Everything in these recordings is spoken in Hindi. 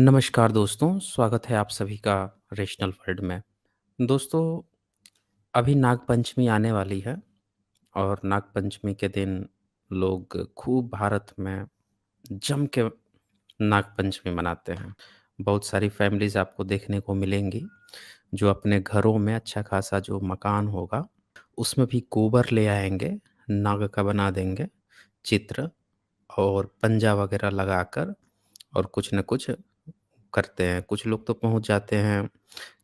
नमस्कार दोस्तों, स्वागत है आप सभी का रेशनल वर्ल्ड में। दोस्तों, अभी नागपंचमी आने वाली है और नागपंचमी के दिन लोग खूब भारत में जम के नागपंचमी मनाते हैं। बहुत सारी फैमिलीज़ आपको देखने को मिलेंगी, जो अपने घरों में अच्छा खासा जो मकान होगा, उसमें भी गोबर ले आएँगे, नाग का बना देंगे चित्र और पंजा वगैरह लगाकर और कुछ न कुछ करते हैं। कुछ लोग तो पहुँच जाते हैं,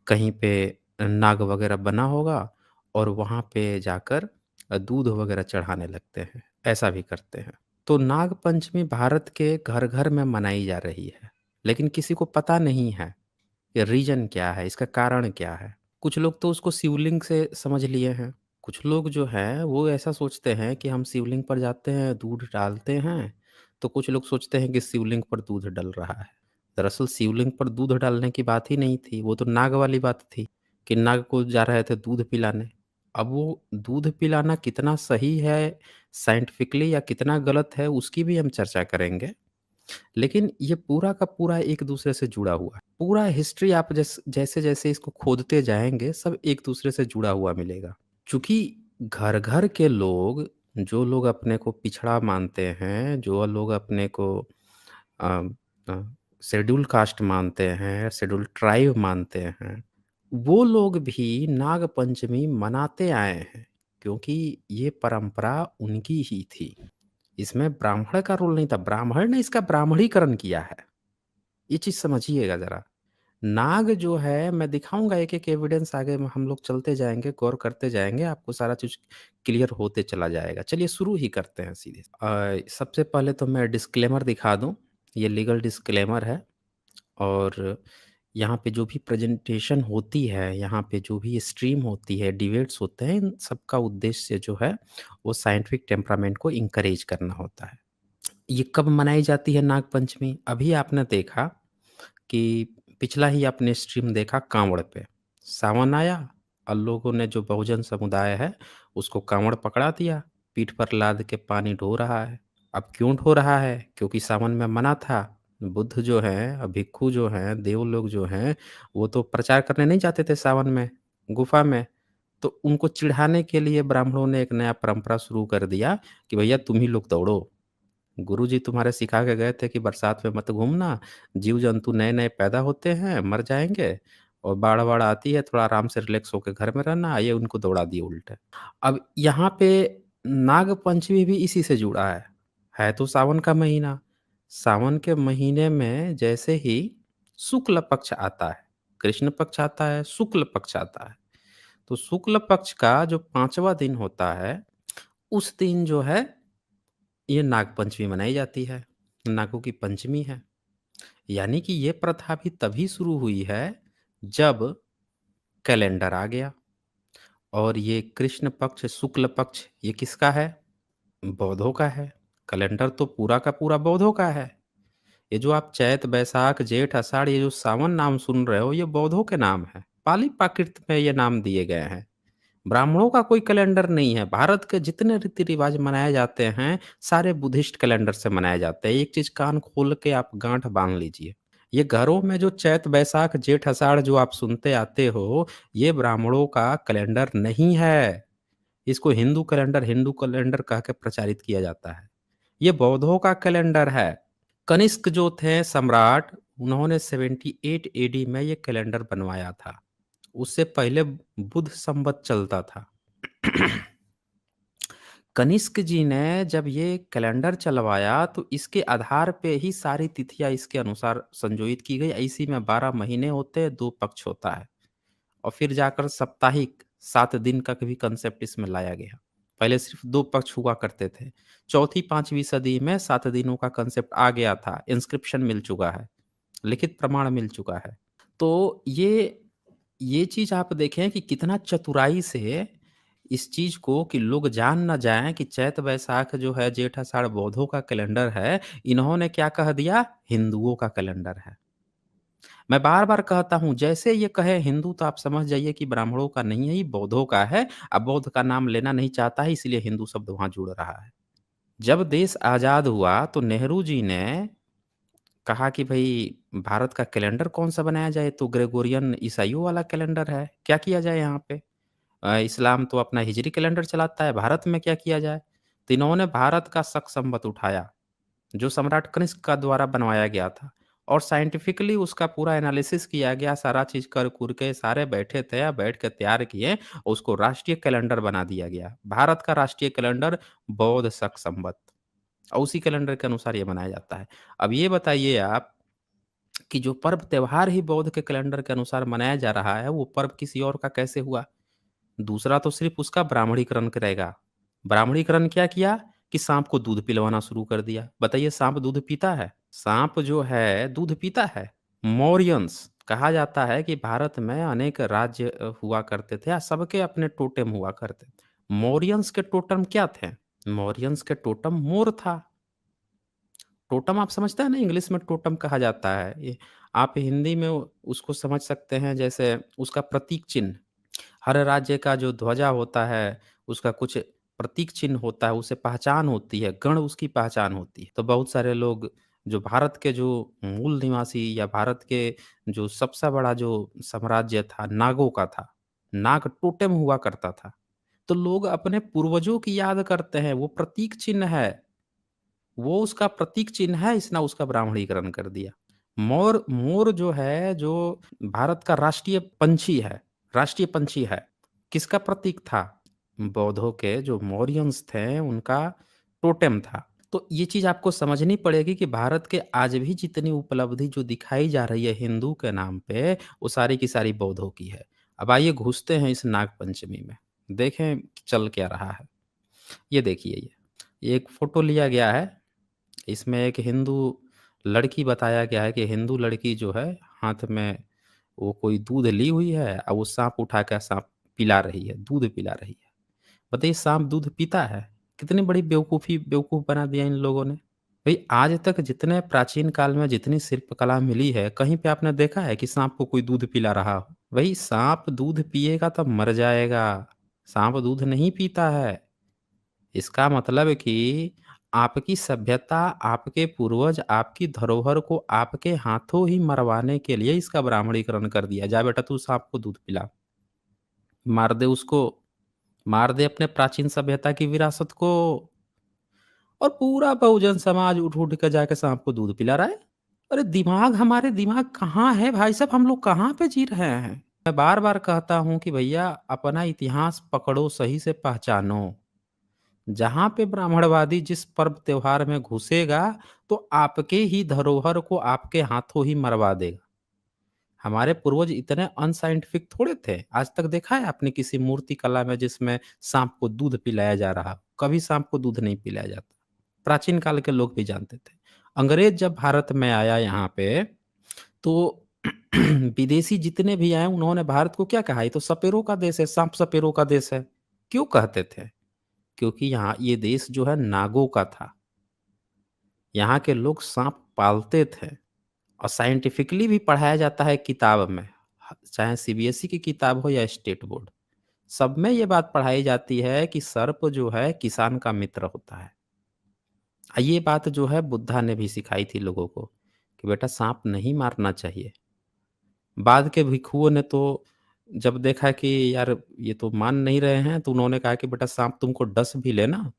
कहीं पे नाग वगैरह बना होगा और वहाँ पे जाकर दूध वगैरह चढ़ाने लगते हैं, ऐसा भी करते हैं। तो नाग पंचमी भारत के घर-घर में मनाई जा रही है, लेकिन किसी को पता नहीं है, ये रीज़न क्या है, इसका कारण क्या है? कुछ लोग तो उसको शिवलिंग से समझ लिए हैं। कुछ लोग जो हैं, वो ऐसा सोचते हैं कि हम शिवलिंग पर जाते हैं, दूध डालते हैं, तो कुछ लोग सोचते हैं कि शिवलिंग पर दूध डल रहा है। दरअसल शिवलिंग पर दूध डालने की बात ही नहीं थी, वो तो नाग वाली बात थी कि नाग को जा रहे थे दूध पिलाने। अब वो दूध पिलाना कितना सही है साइंटिफिकली या कितना गलत है, उसकी भी हम चर्चा करेंगे। लेकिन ये पूरा का पूरा एक-दूसरे से जुड़ा हुआ है। पूरा हिस्ट्री आप जैसे-जैसे इसको खोदते जाएँगे, सब एक-दूसरे से जुड़ा हुआ मिलेगा। चूँकि घर-घर के लोग, जो लोग अपने को पिछड़ा मानते हैं, जो लोग अपने को अ अ, शेड्यूल कास्ट मानते हैं, शेड्यूल ट्राइब मानते हैं, वो लोग भी नाग पंचमी मनाते आए हैं, क्योंकि ये परंपरा उनकी ही थी। इसमें ब्राह्मण का रोल नहीं था, ब्राह्मण ने इसका ब्राह्मणीकरण किया है। ये चीज़ समझिएगा ज़रा। नाग जो है मैं दिखाऊँगा एक-एक एविडेंस आगे में हम लोग चलते जाएँगे, गौर करते जाएँगे, आपको सारा चीज़ क्लियर होते चला जाएगा। चलिए शुरू ही करते हैं सीधे। सबसे पहले तो मैं डिस्क्लेमर दिखा दूँ, ये लीगल डिस्क्लेमर है और यहाँ पे जो भी प्रेज़ेंटेशन होती है, यहाँ पे जो भी स्ट्रीम होती है, डिबेट्स होते हैं, इन सबका उद्देश्य जो है, वो साइंटिफिक टेम्परामेंट को एनकरेज करना होता है। ये कब मनाई जाती है नागपंचमी? अभी आपने देखा कि पिछला ही आपने स्ट्रीम देखा काँवड़ पे। सावन आया और लोगों ने जो बहुजन समुदाय है, उसको काँवड़ पकड़ा दिया, पीठ पर लाद के पानी ढो रहा है। अब क्यों ढो रहा है? क्योंकि सावन में मना था। बुद्ध जो हैं, भिक्षु जो हैं, देव लोग जो हैं, वो तो प्रचार करने नहीं जाते थे सावन में, गुफ़ा में। तो उनको चिढ़ाने के लिए ब्राह्मणों ने एक नया परंपरा शुरू कर दिया कि भैया तुम ही लोग दौड़ो। गुरुजी तुम्हारे सिखा के गए थे कि बरसात में मत घूमना, जीव-जंतु नए-नए पैदा होते हैं, मर जाएँगे और बाढ़-वाढ़ आती है, थोड़ा आराम से रिलैक्स होके घर में रहना, ये उनको दौड़ा दिए उल्टे। अब यहाँ पे नाग पंचमी भी इसी से जुड़ा है तो सावन का महीना। सावन के महीने में जैसे ही शुक्ल पक्ष आता है, कृष्ण पक्ष आता है, शुक्ल पक्ष आता है। तो शुक्ल पक्ष का जो 5वाँ दिन होता है, उस दिन जो है ये नागपंचमी मनाई जाती है, नागों की पंचमी है। यानी कि ये प्रथा भी तभी शुरू हुई है जब कैलेंडर आ गया और ये कृष्ण पक्ष, शुक्ल पक्ष ये किसका है? बौद्धों का है। कैलेंडर तो पूरा का पूरा बौद्धों का है। ये जो आप चैत, बैसाख, जेठ, आषाढ़ ये जो सावन नाम सुन रहे हो ये बौद्धों के नाम हैं। पाली प्राकृत में ये नाम दिए गए हैं। ब्राह्मणों का कोई कैलेंडर नहीं है। भारत के जितने रीति-रिवाज मनाए जाते हैं, सारे बुद्धिस्ट कैलेंडर से मनाए जाते हैं। एक चीज़ कान खोल के आप गाँठ बाँध लीजिए। ये घरों में जो चैत, बैसाख, जेठ, आषाढ़ जो आप सुनते आते हो, ये ब्राह्मणों का कैलेंडर नहीं है। इसको हिंदू कैलेंडर कह के प्रचारित किया जाता है। ये बौद्धों का कैलेंडर है। कनिष्क जो थे सम्राट, उन्होंने 78 एडी में ये कैलेंडर बनवाया था। उससे पहले बुध संवत चलता था। कनिष्क जी ने जब ये कैलेंडर चलवाया तो इसके आधार पे ही सारी तिथियाँ इसके अनुसार संजोहित की गई। इसी में 12 महीने होते हैं, 2 पक्ष होता है और फिर जाकर साप्ताहिक 7 दिन का भी कंसेप्ट इसमें लाया गया। पहले सिर्फ़ 2 पक्ष हुआ करते थे। चौथी 5वीं सदी में 7 दिनों का कंसेप्ट आ गया था। इंस्क्रिप्शन मिल चुका है, लिखित प्रमाण मिल चुका है। तो ये चीज़ आप देखें कि कितना चतुराई से इस चीज़ को कि लोग जान ना जाएँ कि चैत वैशाख जो है जेठ आषाढ़ बौद्धों का कैलेंडर है, इन्होंने क्या कह दिया हिंदुओं का कैलेंडर है। मैं बार-बार कहता हूँ जैसे ये कहे हिंदू तो आप समझ जाइए कि ब्राह्मणों का नहीं है, ये बौद्धों का है। अब बौद्ध का नाम लेना नहीं चाहता है इसलिए हिंदू शब्द वहाँ जुड़ रहा है। जब देश आज़ाद हुआ तो नेहरू जी ने कहा कि भई भारत का कैलेंडर कौन-सा बनाया जाए? तो ग्रेगोरियन ईसाइयों वाला कैलेंडर है, क्या किया जाए यहाँ पे? इस्लाम तो अपना हिजरी कैलेंडर चलाता है, भारत में क्या किया जाए? तो इन्होंने भारत का शक संवत उठाया, जो सम्राट कनिष्क का द्वारा बनवाया गया था और साइंटिफिकली उसका पूरा एनालिसिस किया गया, सारा चीज़ कर-कुर के सारे बैठे थे, बैठ के तैयार किए और उसको राष्ट्रीय कैलेंडर बना दिया गया। भारत का राष्ट्रीय कैलेंडर बौद्ध शक संवत और उसी कैलेंडर के अनुसार ये मनाया जाता है। अब ये बताइए आप कि जो पर्व त्योहार ही बौद्ध के कैलेंडर के अनुसार मनाया जा रहा है, वो पर्व किसी और का कैसे हुआ? दूसरा तो सिर्फ़ उसका ब्राह्मणीकरण करेगा। ब्राह्मणीकरण क्या किया कि साँप को दूध पिलवाना शुरू कर दिया। बताइए साँप दूध पीता है? साँप जो है दूध पीता है? मौर्यंस कहा जाता है कि भारत में अनेक राज्य हुआ करते थे, सबके अपने टोटेम हुआ करते। मौर्यंस के टोटेम क्या थे? मौर्यंस के टोटेम मोर था। टोटेम आप समझते हैं ना इंग्लिश में टोटेम कहा जाता है। ये आप हिंदी में उसको समझ सकते हैं जैसे उसका प्रतीक चिन्ह। हर राज्य का जो ध्वजा होता है, उसका कुछ प्रतीक चिन्ह होता है, उसे पहचान होती है, गण उसकी पहचान होती है। तो बहुत सारे लोग जो भारत के जो मूल निवासी या भारत के जो सबसे बड़ा जो साम्राज्य था, नागों का था। नाग टोटेम हुआ करता था। तो लोग अपने पूर्वजों की याद करते हैं, वो प्रतीक चिन्ह है। वो उसका प्रतीक चिन्ह है, इसने उसका ब्राह्मणीकरण कर दिया। मोर मोर जो है, जो भारत का राष्ट्रीय पंछी है। किसका प्रतीक था? बौद्धों के जो मौर्यंस थे, उनका टोटेम था। तो ये चीज़ आपको समझनी पड़ेगी कि भारत के आज भी जितनी उपलब्धि जो दिखाई जा रही है हिंदू के नाम पे, वो सारी की सारी बौद्धों की है। अब आइए घुसते हैं इस नाग पंचमी में। देखें चल क्या रहा है। ये देखिए ये एक फ़ोटो लिया गया है। इसमें एक हिंदू लड़की बताया गया है कि हिंदू लड़की जो है हाथ में वो कोई दूध ली हुई है और वो साँप उठा के साँप पिला रही है, दूध पिला रही है। बताइए साँप दूध पीता है? कितनी बड़ी बेवकूफ़ बना दिया इन लोगों ने। भई आज तक जितने प्राचीन काल में जितनी शिल्पकला मिली है, कहीं पे आपने देखा है कि साँप को कोई दूध पिला रहा हो? भई साँप दूध पिएगा तो मर जाएगा, साँप दूध नहीं पीता है। इसका मतलब कि आपकी सभ्यता, आपके पूर्वज, आपकी धरोहर को आपके हाथों ही मरवाने के लिए इसका ब्राह्मणीकरण कर दिया। जा बेटा तू साँप को दूध पिला। मार दे उसको, मार दे अपने प्राचीन सभ्यता की विरासत को और पूरा बहुजन समाज उठ-उठ के जाके साँप को दूध पिला रहा है। अरे हमारे दिमाग कहाँ है भाई साहब, हम लोग कहाँ पे जी रहे हैं? मैं बार-बार कहता हूँ कि भैया अपना इतिहास पकड़ो, सही से पहचानो। जहाँ पे ब्राह्मणवादी जिस पर्व त्योहार में घुसेगा, तो आपके ही धरोहर को आपके हाथों ही मरवा देगा। हमारे पूर्वज इतने अनसाइंटिफिक थोड़े थे। आज तक देखा है आपने किसी मूर्ति कला में जिसमें साँप को दूध पिलाया जा रहा हो? कभी साँप को दूध नहीं पिलाया जाता। प्राचीन काल के लोग भी जानते थे। अंग्रेज जब भारत में आया यहाँ पे, तो विदेशी जितने भी आए उन्होंने भारत को क्या कहा? ये तो सपेरों का देश है, साँप सपेरों का देश है। क्यों कहते थे? क्योंकि यहाँ ये देश जो है नागों का था। यहाँ के लोग साँप पालते थे और साइंटिफिकली भी पढ़ाया जाता है किताब में। चाहे सीबीएसई की किताब हो या स्टेट बोर्ड, सब में ये बात पढ़ाई जाती है कि सर्प जो है किसान का मित्र होता है। ये बात जो है बुद्धा ने भी सिखाई थी लोगों को कि बेटा साँप नहीं मारना चाहिए। बाद के भिक्षुओं ने तो जब देखा कि यार ये तो मान नहीं रहे हैं, तो उन्होंने कहा कि बेटा साँप तुमको डस भी ले ना,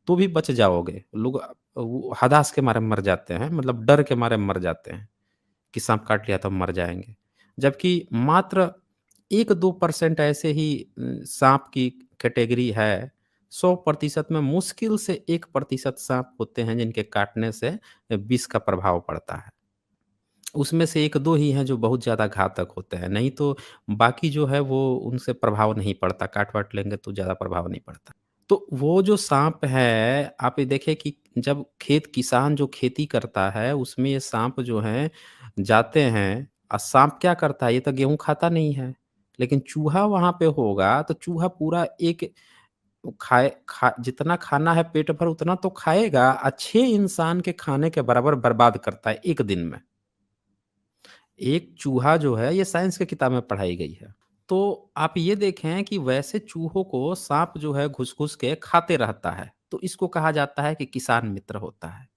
तो भी बच जाओगे। लोग वो हदास के मारे मर जाते हैं, मतलब डर के मारे मर जाते हैं कि साँप काट लिया तो हम मर जाएँगे। जबकि मात्र 1-2% ऐसे ही साँप की कैटेगरी है। 100% में मुश्किल से 1% साँप होते हैं जिनके काटने से विष का प्रभाव पड़ता है। उसमें से 1-2 ही हैं जो बहुत ज़्यादा घातक होते हैं, नहीं तो बाकी जो है वो उनसे प्रभाव नहीं पड़ता, काट-वाट लेंगे तो ज़्यादा प्रभाव नहीं पड़ता। तो वो जो साँप है, आप ये देखिए कि जब किसान जो खेती करता है, उसमें ये साँप जो हैं जाते हैं साँप क्या करता है, ये तो गेहूँ खाता नहीं है, लेकिन चूहा वहाँ पे होगा, तो चूहा पूरा एक खाए खा जितना खाना है पेट भर उतना तो खाएगा, 6 इंसान के खाने के बराबर बर्बाद करता है 1 दिन में। एक चूहा जो है, ये साइंस की किताब में पढ़ाई गई है। तो आप ये देखें कि वैसे चूहों को साँप जो है घुस-घुस के खाते रहता है, तो इसको कहा जाता है कि किसान मित्र होता है।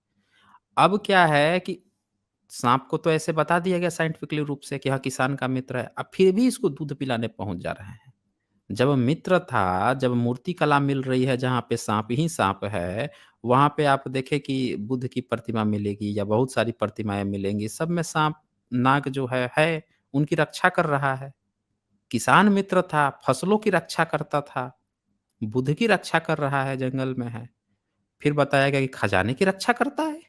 अब क्या है कि साँप को तो ऐसे बता दिया गया साइंटिफिकली रूप से कि हाँ, किसान का मित्र है, अब फिर भी इसको दूध पिलाने पहुँच जा रहे हैं। जब मित्र था, जब मूर्तिकला मिल रही है जहाँ पे साँप ही साँप है, वहाँ पे आप देखें कि बुद्ध की प्रतिमा मिलेगी या बहुत सारी प्रतिमाएँ मिलेंगी, सब में साँप, नाग जो है, उनकी रक्षा कर रहा है। किसान मित्र था, फसलों की रक्षा करता था, बुद्ध की रक्षा कर रहा है, जंगल में है। फिर बताया गया कि खजाने की रक्षा करता है,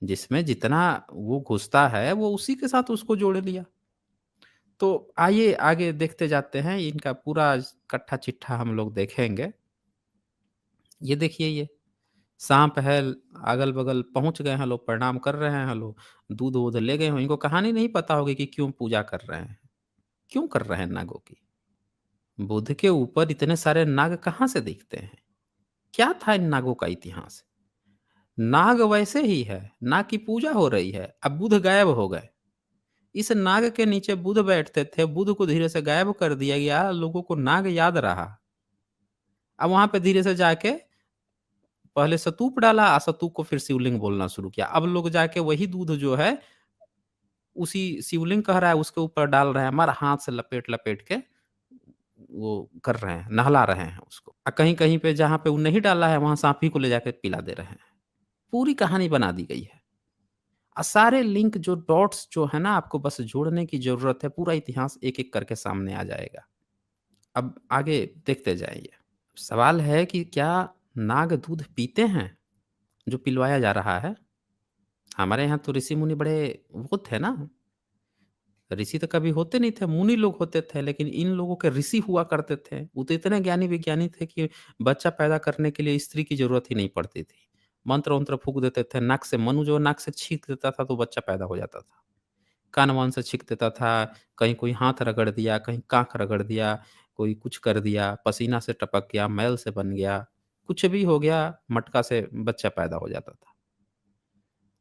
जिसमें जितना वो घुसता है, वो उसी के साथ उसको जोड़ लिया। तो आइए आगे देखते जाते हैं, इनका पूरा कट्ठा-चिट्ठा हम लोग देखेंगे। ये देखिए ये, साँप है, अगल-बगल पहुँच गए हैं लोग, प्रणाम कर रहे हैं लोग, दूध-वूध ले गए हों, इनको कहानी नहीं पता होगी कि क्यों पूजा कर रहे हैं, क्यों कर रहे हैं नागों की? बुद्ध के ऊपर इतने सारे नाग कहाँ से दिखते हैं? क्या था इन नागों का इतिहास? नाग वैसे ही है, नाग की पूजा हो रही है, अब बुध गायब हो गए। इस नाग के नीचे बुध बैठते थे, बुध को धीरे से गायब कर दिया गया, लोगों को नाग याद रहा। अब वहाँ पे धीरे से जाके पहले स्तूप डाला, स्तूप को फिर शिवलिंग बोलना शुरू किया। अब लोग जाके वही दूध जो है, उसी शिवलिंग कह रहा है, उसके ऊपर डाल रहे हैं, हमारा हाथ से लपेट-लपेट के वो कर रहे हैं, नहला रहे हैं उसको। कहीं-कहीं पे जहाँ पे वो नहीं डाला है, वहाँ साँप ही को ले जाके पिला दे रहे हैं। पूरी कहानी बना दी गई है। सारे लिंक जो डॉट्स जो है ना, आपको बस जोड़ने की ज़रूरत है, पूरा इतिहास एक-एक करके सामने आ जाएगा। अब आगे देखते जाइए। सवाल है कि क्या नाग दूध पीते हैं, जो पिलवाया जा रहा है? हमारे यहाँ तो ऋषि-मुनि बड़े वो थे ना, ऋषि तो कभी होते नहीं थे, मुनि लोग होते थे, लेकिन इन लोगों के ऋषि हुआ करते थे। वो तो इतने ज्ञानी-विज्ञानी थे कि बच्चा पैदा करने के लिए स्त्री की ज़रूरत ही नहीं पड़ती थी। मंत्र-वंत्र फूँक देते थे, नाक से मनु जो नाक से छींक देता था, तो बच्चा पैदा हो जाता था। कान-वान से छींक देता था, कहीं कोई हाथ रगड़ दिया, कहीं काँख रगड़ दिया, कोई कुछ कर दिया, पसीना से टपक गया, मैल से बन गया, कुछ भी हो गया, मटका से बच्चा पैदा हो जाता था।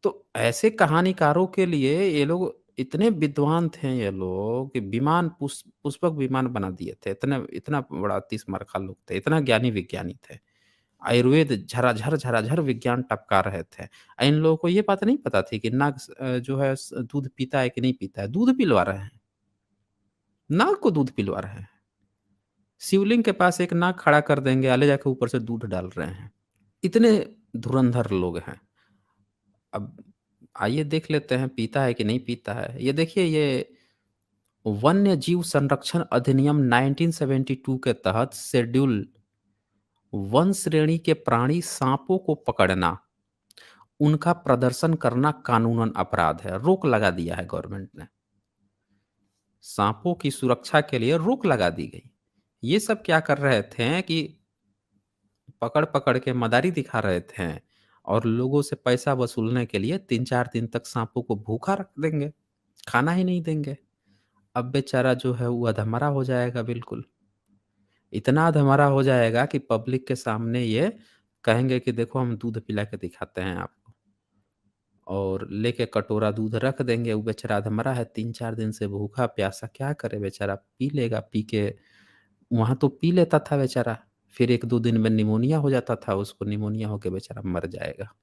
तो ऐसे कहानीकारों के लिए ये लोग इतने विद्वान थे, ये लोग कि विमान पुष्पक विमान बना दिए थे। इतना इतना बड़ा तीस-मारखा लोग थे, इतना ज्ञानी-विज्ञानी थे। आयुर्वेद झराझर, झराझर विज्ञान टपका रहे थे। इन लोगों को ये बात नहीं पता थी कि नाग जो है दूध पीता है कि नहीं पीता है, दूध पिलवा रहे हैं। नाग को दूध पिलवा रहे हैं। शिवलिंग के पास एक नाग खड़ा कर देंगे, ले जाके ऊपर से दूध डाल रहे हैं। इतने धुरंधर लोग हैं। अब आइए देख लेते हैं पीता है कि नहीं पीता है। ये देखिए, ये वन्य जीव संरक्षण अधिनियम 1972 के तहत शेड्यूल वन श्रेणी के प्राणी साँपों को पकड़ना, उनका प्रदर्शन करना कानूनन अपराध है। रोक लगा दिया है गवर्नमेंट ने। साँपों की सुरक्षा के लिए रोक लगा दी गई। ये सब क्या कर रहे थे कि पकड़-पकड़ के मदारी दिखा रहे थे और लोगों से पैसा वसूलने के लिए 3-4 दिन तक साँपों को भूखा रख देंगे, खाना ही नहीं देंगे। अब बेचारा जो है वो अधमरा हो जाएगा बिल्कुल। इतना अधमरा हो जाएगा कि पब्लिक के सामने ये कहेंगे कि देखो हम दूध पिला के दिखाते हैं आपको। और लेके कटोरा दूध रख देंगे, वो बेचारा अधमरा है 3-4 दिन से भूखा-प्यासा, क्या करे बेचारा? पी लेगा, पी के वहाँ तो पी लेता था बेचारा, फिर 1-2 दिन में निमोनिया हो जाता था उसको, निमोनिया होके बेचारा मर जाएगा।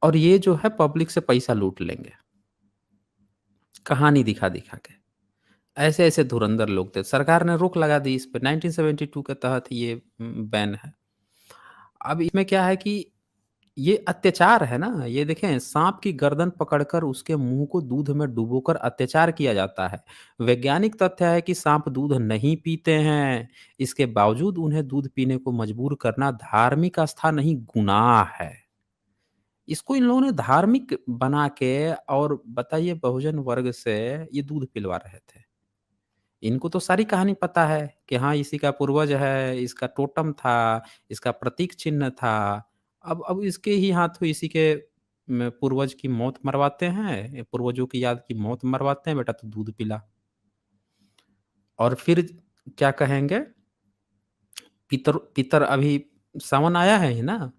और ये जो है पब्लिक से पैसा लूट लेंगे, कहानी दिखा-दिखा के। ऐसे-ऐसे धुरंधर लोग थे। सरकार ने रोक लगा दी इस पे, 1972 के तहत ये बैन है। अब इसमें क्या है कि ये अत्याचार है ना, ये देखें, साँप की गर्दन पकड़कर उसके मुँह को दूध में डुबोकर अत्याचार किया जाता है। वैज्ञानिक तथ्य है कि साँप दूध नहीं पीते हैं, इसके बावजूद उन्हें दूध पीने को मजबूर करना धार्मिक आस्था नहीं, गुनाह है। इसको इन लोगों ने धार्मिक बना के और बताइए बहुजन वर्ग से ये दूध पिलवा रहे थे। इनको तो सारी कहानी पता है कि हाँ, इसी का पूर्वज है, इसका टोटम था, इसका प्रतीक चिन्ह था। अब इसके ही हाथों इसी के पूर्वज की मौत मरवाते हैं, पूर्वजों की याद की मौत मरवाते हैं, बेटा तू दूध पिला। और फिर क्या कहेंगे, पितर पितर अभी सावन आया है ही ना,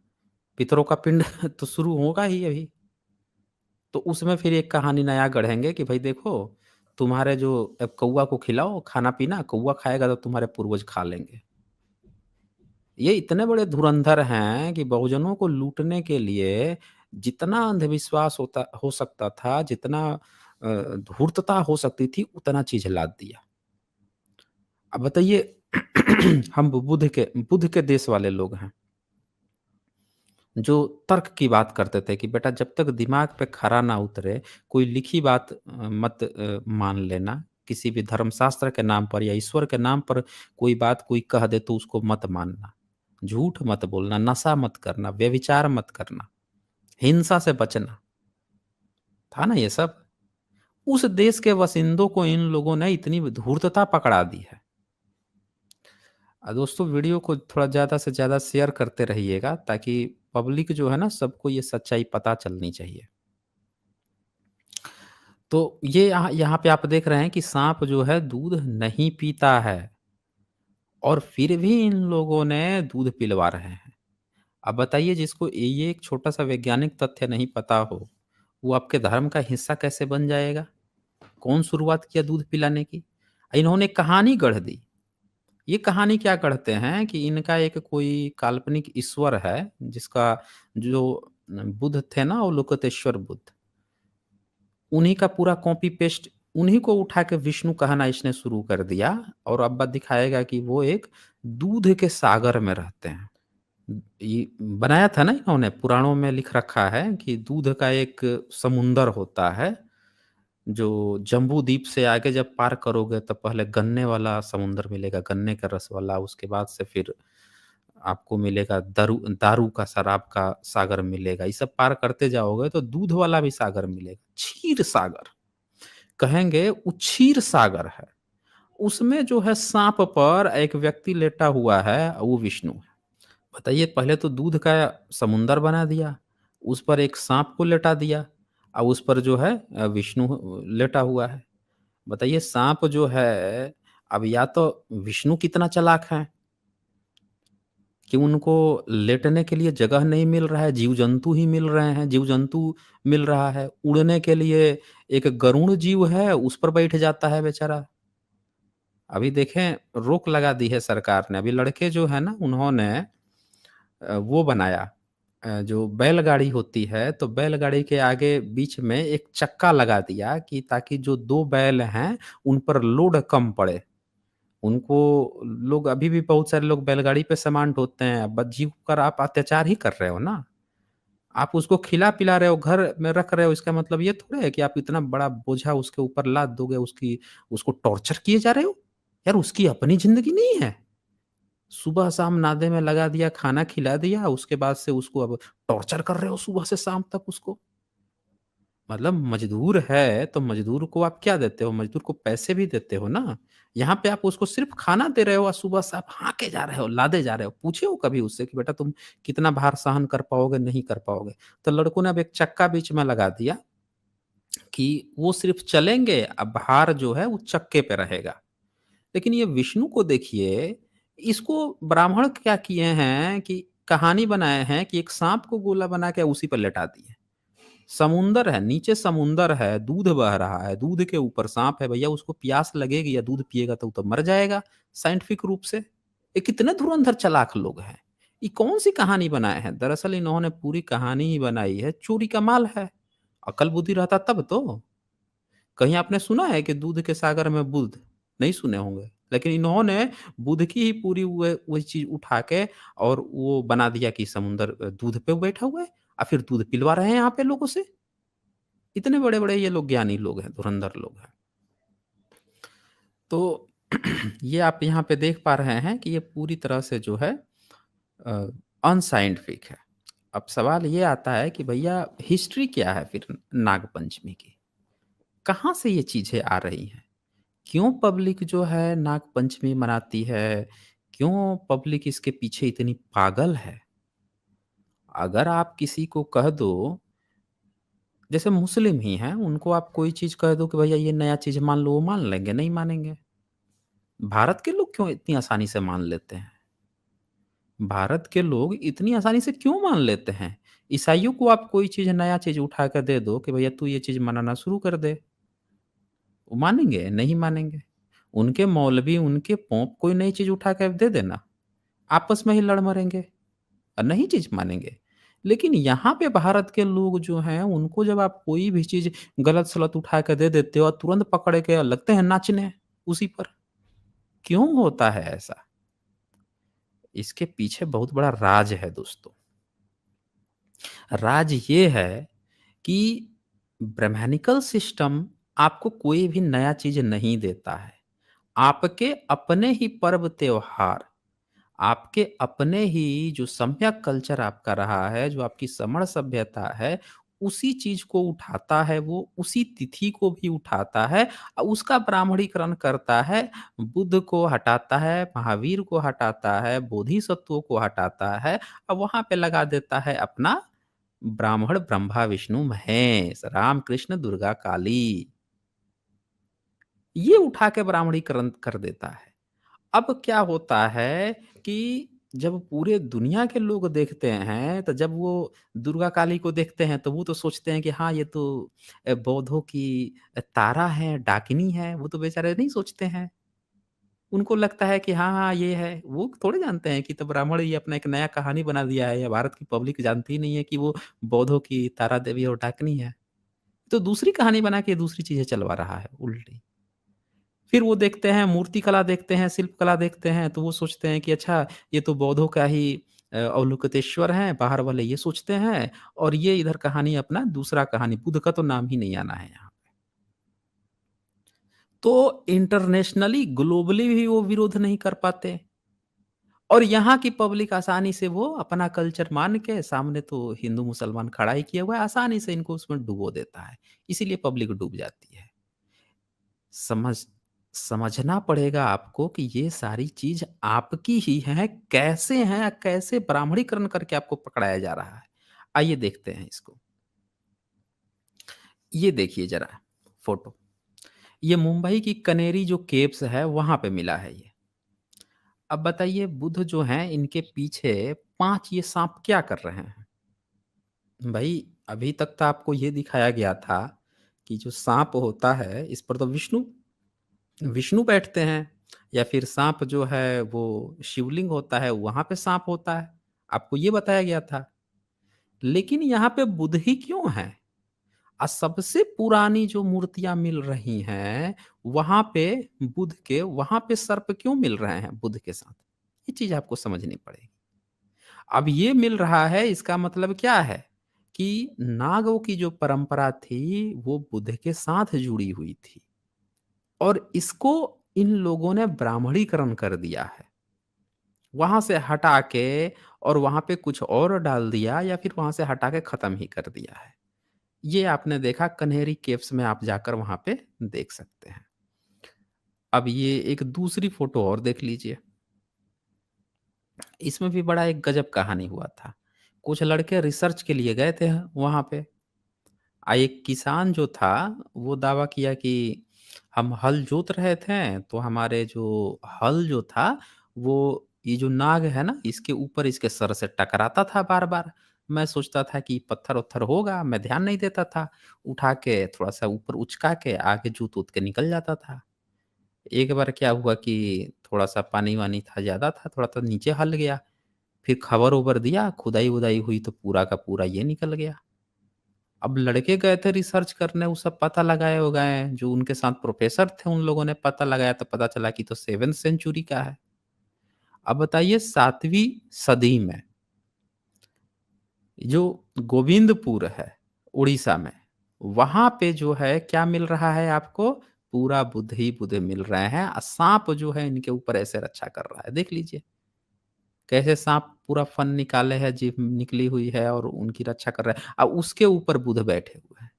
पितरों का पिंड तो शुरू होगा ही अभी। तो उसमें फिर एक कहानी नया गढ़ेंगे कि भाई देखो, तुम्हारे जो अब कौवा को खिलाओ खाना-पीना, कौवा खाएगा तो तुम्हारे पूर्वज खा लेंगे। ये इतने बड़े धुरंधर हैं कि बहुजनों को लूटने के लिए जितना अंधविश्वास होता हो सकता था, जितना धूर्तता हो सकती थी, उतना चीज़ लाद दिया। अब बताइए हम बुध के देश वाले लोग हैं, जो तर्क की बात करते थे कि बेटा जब तक दिमाग पे खरा ना उतरे, कोई लिखी बात मत मान लेना। किसी भी धर्मशास्त्र के नाम पर या ईश्वर के नाम पर कोई बात कोई कह दे तो उसको मत मानना। झूठ मत बोलना, नशा मत करना, व्यभिचार मत करना, हिंसा से बचना। था ना ये सब? उस देश के बासिंदों को इन लोगों ने इतनी धूर्तता पकड़ा दी है। दोस्तों वीडियो को थोड़ा ज़्यादा से ज़्यादा शेयर करते रहिएगा ताकि पब्लिक जो है ना सबको ये सच्चाई पता चलनी चाहिए। तो ये यहाँ यहाँ पे आप देख रहे हैं कि साँप जो है दूध नहीं पीता है और फिर भी इन लोगों ने दूध पिलवा रहे हैं। अब बताइए जिसको ये एक छोटा-सा वैज्ञानिक तथ्य नहीं पता हो, वो आपके धर्म का हिस्सा कैसे बन जाएगा? कौन शुरुआत किया दूध पिलाने की? इन्होंने कहानी गढ़ दी। ये कहानी क्या गढ़ते हैं कि इनका एक कोई काल्पनिक ईश्वर है, जिसका जो बुद्ध थे ना अवलोकितेश्वर बुद्ध, उन्हीं का पूरा कॉपी पेस्ट उन्हीं को उठा के विष्णु कहना इसने शुरू कर दिया और अब दिखाएगा कि वो एक दूध के सागर में रहते हैं। ये बनाया था ना इन्होंने, पुराणों में लिख रखा है कि दूध का एक समुंदर होता है, जो जम्बू द्वीप से आगे जब पार करोगे तो पहले गन्ने वाला समुंदर मिलेगा, गन्ने का रस वाला, उसके बाद से फिर आपको मिलेगा दारू दारू का, शराब का सागर मिलेगा। ये सब पार करते जाओगे तो दूध वाला भी सागर मिलेगा, क्षीर सागर। कहेंगे वो क्षीर सागर है। उसमें जो है साँप पर एक व्यक्ति लेटा हुआ है, वो विष्णु है। बताइए पहले तो दूध का समुंदर बना दिया, उस पर एक साँप को लेटा दिया और उस पर जो है विष्णु लेटा हुआ है। बताइए साँप जो है, अब या तो विष्णु कितना चालाक है कि उनको लेटने के लिए जगह नहीं मिल रहा है, जीव-जंतु ही मिल रहे हैं, जीव-जंतु मिल रहा है। उड़ने के लिए एक गरुड़ जीव है, उस पर बैठ जाता है बेचारा। अभी देखें रोक लगा दी है सरकार ने। अभी लड़के जो है ना उन्होंने वो बनाया, जो बैलगाड़ी होती है, तो बैलगाड़ी के आगे बीच में एक चक्का लगा दिया कि ताकि जो 2 बैल हैं, उन पर लोड कम पड़े। उनको लोग अभी भी बहुत सारे लोग बैलगाड़ी पे सामान ढोते हैं, अब जीव पर आप अत्याचार ही कर रहे हो ना। आप उसको खिला-पिला रहे हो, घर में रख रहे हो, इसका मतलब ये थोड़ी है कि आप इतना बड़ा बोझा उसके ऊपर लाद दोगे, उसको टॉर्चर किए जा रहे हो। यार उसकी अपनी ज़िंदगी नहीं है। सुबह-शाम नादे में लगा दिया, खाना खिला दिया, उसके बाद से उसको अब टॉर्चर कर रहे हो सुबह से शाम तक उसको। मतलब मज़दूर है, तो मज़दूर को आप क्या देते हो? मज़दूर को पैसे भी देते हो ना। यहाँ पे आप उसको सिर्फ़ खाना दे रहे हो और सुबह से आप हाँके जा रहे हो, लादे जा रहे हो। पूछे हो कभी उससे कि बेटा तुम कितना भार सहन कर पाओगे, नहीं कर पाओगे? तो लड़कों ने अब एक चक्का बीच में लगा दिया कि वो सिर्फ़ चलेंगे, भार जो है वो चक्के पे रहेगा। लेकिन ये विष्णु को देखिए, इसको ब्राह्मण क्या किए हैं कि कहानी बनाए हैं कि एक साँप को गोला बना के उसी पर लेटा दिए। समुंदर है, नीचे समुंदर है, दूध बह रहा है, दूध के ऊपर साँप है, भैया उसको प्यास लगेगी या दूध पिएगा तो वो तो मर जाएगा साइंटिफिक रूप से। ये कितने धुरंधर चालाक लोग हैं। ये कौन-सी कहानी बनाए हैं? दरअसल इन्होंने पूरी कहानी ही बनाई है, चोरी का माल है। अकल बुद्धि रहता तब तो। कहीं आपने सुना है कि दूध के सागर में बुद्ध? नहीं सुने होंगे। लेकिन इन्होंने बुद्ध की ही पूरी वही चीज़ उठा के और वो बना दिया कि समुंदर दूध पे बैठा हुआ है और फिर दूध पिलवा रहे हैं यहाँ पे लोगों से। इतने बड़े-बड़े ये लोग ज्ञानी लोग हैं, धुरंधर लोग हैं। तो ये आप यहाँ पे देख पा रहे हैं कि ये पूरी तरह से जो है अ, अनसाइंटिफिक है। अब सवाल ये आता है कि भैया हिस्ट्री क्या है फिर नागपंचमी की? कहाँ से ये चीज़ें आ रही हैं? क्यों पब्लिक जो है नागपंचमी मनाती है? क्यों पब्लिक इसके पीछे इतनी पागल है? अगर आप किसी को कह दो, जैसे मुस्लिम ही हैं, उनको आप कोई चीज़ कह दो कि भैया ये नया चीज़ मान लो, वो मान लेंगे? नहीं मानेंगे। भारत के लोग क्यों इतनी आसानी से मान लेते हैं? भारत के लोग इतनी आसानी से क्यों मान लेते हैं? ईसाइयों को आप कोई चीज़ नया चीज़ उठा कर दे दो कि भैया तू ये चीज़ मनाना शुरू कर दे, वो मानेंगे? नहीं मानेंगे। उनके मौलवी, उनके पोंप कोई नई चीज़ उठा कर दे देना, आपस में ही लड़ मरेंगे और नहीं चीज़ मानेंगे। लेकिन यहाँ पे भारत के लोग जो हैं, उनको जब आप कोई भी चीज़ गलत-सलत उठा के दे देते हो और तुरंत पकड़ के लगते हैं नाचने उसी पर। क्यों होता है ऐसा? इसके पीछे बहुत बड़ा राज है दोस्तों। राज ये है कि ब्रह्मानिकल सिस्टम आपको कोई भी नया चीज़ नहीं देता है। आपके अपने ही पर्व त्योहार, आपके अपने ही जो सम्यक कल्चर आपका रहा है, जो आपकी समण सभ्यता है, उसी चीज़ को उठाता है वो, उसी तिथि को भी उठाता है उसका ब्राह्मणीकरण करता है, बुद्ध को हटाता है, महावीर को हटाता है, बोधिसत्वों को हटाता है वहाँ पे लगा देता है अपना ब्राह्मण, ब्रह्मा, विष्णु, महेश, राम, कृष्ण, दुर्गा, काली। ये उठा के ब्राह्मणीकरण कर देता है। अब क्या होता है कि जब पूरे दुनिया के लोग देखते हैं, तो जब वो दुर्गा काली को देखते हैं, तो वो तो सोचते हैं कि हाँ, ये तो बौद्धों की तारा है, डाकिनी है, वो तो बेचारे नहीं सोचते हैं। उनको लगता है कि हाँ, हाँ, ये है। वो थोड़े जानते हैं कि तो ब्राह्मण ये अपना एक नया कहानी बना दिया है या भारत की पब्लिक जानती ही नहीं है कि वो बौद्धों की तारा देवी और डाकिनी है। तो दूसरी कहानी बना के दूसरी चीज़ें चलवा रहा है उल्टी। फिर वो देखते हैं मूर्ति कला देखते हैं, शिल्प कला देखते हैं, तो वो सोचते हैं कि अच्छा ये तो बौद्धों का ही अवलोकितेश्वर हैं, बाहर वाले ये सोचते हैं और ये इधर कहानी अपना दूसरा कहानी बुद्ध का तो नाम ही नहीं आना है यहाँ। तो इंटरनेशनली, ग्लोबली भी वो विरोध नहीं कर पाते और यहाँ की पब्लिक आसानी से वो अपना कल्चर मान के सामने तो हिंदू मुसलमान खड़ा ही किया हुआ है, आसानी से इनको उसमें डुबो देता है। इसीलिए पब्लिक डूब जाती है। समझ समझना पड़ेगा आपको कि ये सारी चीज़ आपकी ही है, कैसे हैं, कैसे ब्राह्मणीकरण करके आपको पकड़ाया जा रहा है। आइए देखते हैं इसको। ये देखिए ज़रा फ़ोटो। ये मुंबई की कनेरी जो केव्स है, वहाँ पे मिला है ये। अब बताइए बुद्ध जो हैं, इनके पीछे 5 ये साँप क्या कर रहे हैं? भई, अभी तक तो आपको ये दिखाया गया था कि जो साँप होता है, इस पर तो विष्णु विष्णु बैठते हैं या फिर साँप जो है वो शिवलिंग होता है, वहाँ पे साँप होता है। आपको ये बताया गया था। लेकिन यहाँ पे बुध ही क्यों हैं? सबसे पुरानी जो मूर्तियाँ मिल रही हैं, वहाँ पे बुध के वहाँ पे सर्प क्यों मिल रहे हैं बुध के साथ? ये चीज़ आपको समझनी पड़ेगी। अब ये मिल रहा है इसका मतलब क्या है? कि नागों की जो परंपरा थी, वो बुध के साथ जुड़ी हुई थी। और इसको इन लोगों ने ब्राह्मणीकरण कर दिया है। वहाँ से हटा के और वहाँ पे कुछ और डाल दिया या फिर वहाँ से हटा के ख़त्म ही कर दिया है। ये आपने देखा कन्हेरी केव्स में आप जाकर वहाँ पे देख सकते हैं। अब ये एक दूसरी फ़ोटो और देख लीजिए। इसमें भी बड़ा एक गज़ब कहानी हुआ था। कुछ लड़के रिसर्च के लिए गए थे वहाँ पे। एक किसान जो था, वो दावा किया कि हम हल जोत रहे थे, तो हमारे जो हल जो था, वो ये जो नाग है ना, इसके ऊपर इसके सर से टकराता था बार-बार। मैं सोचता था कि पत्थर-वत्थर होगा, मैं ध्यान नहीं देता था। उठा के थोड़ा-सा ऊपर उचका के आगे जूत-वूत के निकल जाता था। एक बार क्या हुआ कि थोड़ा-सा पानी-वानी था, ज़्यादा था, थोड़ा-सा नीचे हल गया। फिर खबर-वबर दिया, खुदाई-वुदाई हुई तो पूरा का पूरा ये निकल गया। अब लड़के गए थे रिसर्च करने, वो सब पता लगाए-वगाए, जो उनके साथ प्रोफ़ेसर थे, उन लोगों ने पता लगाया तो पता चला कि तो 7th सेंचुरी का है। अब बताइए 7वीं सदी में जो गोविंदपुर है, उड़ीसा में, वहाँ पे जो है क्या मिल रहा है आपको? पूरा बुद्ध ही बुद्ध मिल रहे हैं साँप जो है इनके ऊपर ऐसे रक्षा कर रहा है, देख लीजिए। कैसे साँप पूरा फन निकाले है, जीभ निकली हुई है और उनकी रक्षा कर रहा है। उसके ऊपर बुद्ध बैठे हुए हैं।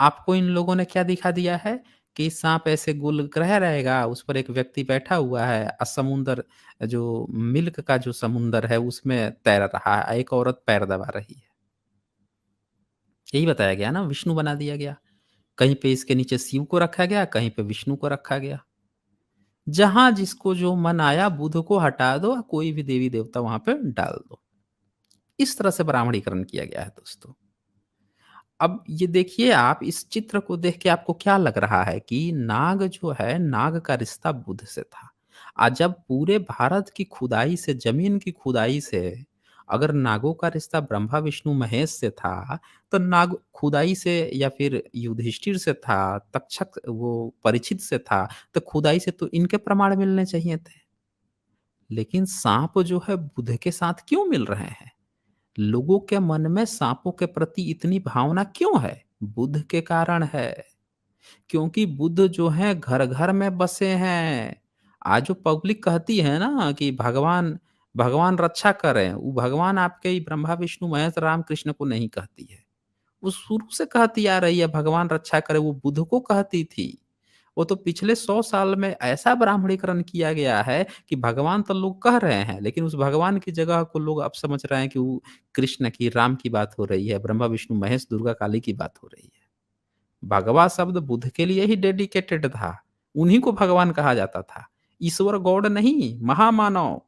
आपको इन लोगों ने क्या दिखा दिया है कि साँप ऐसे गोल ग्रह रहेगा, उस पर एक व्यक्ति बैठा हुआ है समुंदर जो मिल्क का जो समुंदर है उसमें तैर रहा है, एक औरत पैर दबा रही है। यही बताया गया ना, विष्णु बना दिया गया। कहीं पे इसके नीचे शिव को रखा गया, कहीं पे विष्णु को रखा गया। जहाँ जिसको जो मन आया बुध को हटा दो, कोई भी देवी-देवता वहाँ पे डाल दो। इस तरह से ब्राह्मणीकरण किया गया है दोस्तों। अब ये देखिए आप इस चित्र को देख के आपको क्या लग रहा है कि नाग जो है, नाग का रिश्ता बुध से था। जब पूरे भारत की खुदाई से, ज़मीन की खुदाई से अगर नागों का रिश्ता ब्रह्मा, विष्णु, महेश से था, तो नाग खुदाई से या फिर युधिष्ठिर से था, तक्षक वो परीक्षित से था, तो खुदाई से तो इनके प्रमाण मिलने चाहिए थे। लेकिन साँप जो है बुध के साथ क्यों मिल रहे हैं? लोगों के मन में साँपों के प्रति इतनी भावना क्यों है? बुध के कारण है। क्योंकि बुद्ध जो है घर-घर में बसे हैं। आज जो पब्लिक कहती है ना कि भगवान भगवान रक्षा करें, वो भगवान आपके ही ब्रह्मा, विष्णु, महेश, राम, कृष्ण को नहीं कहती है। वो शुरू से कहती आ रही है भगवान रक्षा करे, वो बुद्ध को कहती थी। वो तो पिछले 100 साल में ऐसा ब्राह्मणीकरण किया गया है कि भगवान तो लोग कह रहे हैं, लेकिन उस भगवान की जगह को लोग अब समझ रहे हैं कि वो कृष्ण की, राम की बात हो रही है, ब्रह्मा, विष्णु, महेश, दुर्गा, काली की बात हो रही है। भगवा शब्द बुद्ध के लिए ही डेडिकेटेड था। उन्हीं को भगवान कहा जाता था। ईश्वर गॉड नहीं, महामानव।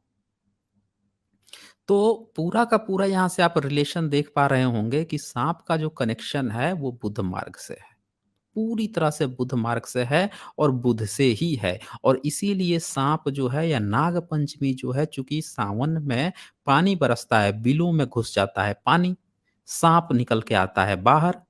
तो पूरा का पूरा यहाँ से आप रिलेशन देख पा रहे होंगे कि साँप का जो कनेक्शन है वो बुद्ध मार्ग से है। पूरी तरह से बुद्ध मार्ग से है और बुध से ही है और इसीलिए साँप जो है या नाग पंचमी जो है चूँकि सावन में पानी बरसता है, बिलों में घुस जाता है पानी, साँप निकल के आता है बाहर।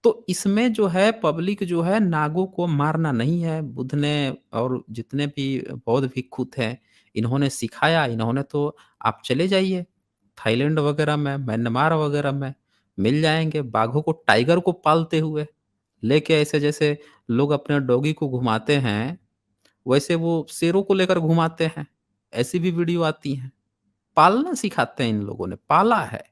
तो इसमें जो है पब्लिक जो है नागों को मारना नहीं है, बुद्ध ने और जितने भी बौद्ध भिक्षु थे, इन्होंने सिखाया, इन्होंने तो आप चले जाइए, थाईलैंड वगैरह में, म्यांमार वगैरह में मिल जाएँगे बाघों को, टाइगर को पालते हुए, लेके ऐसे जैसे लोग अपने डॉगी को घुमाते हैं, वैसे वो शेरों को लेकर घुमाते हैं, ऐसी भी वीडियो आती हैं। पालना सिखाते हैं इन लोगों ने, पाला है।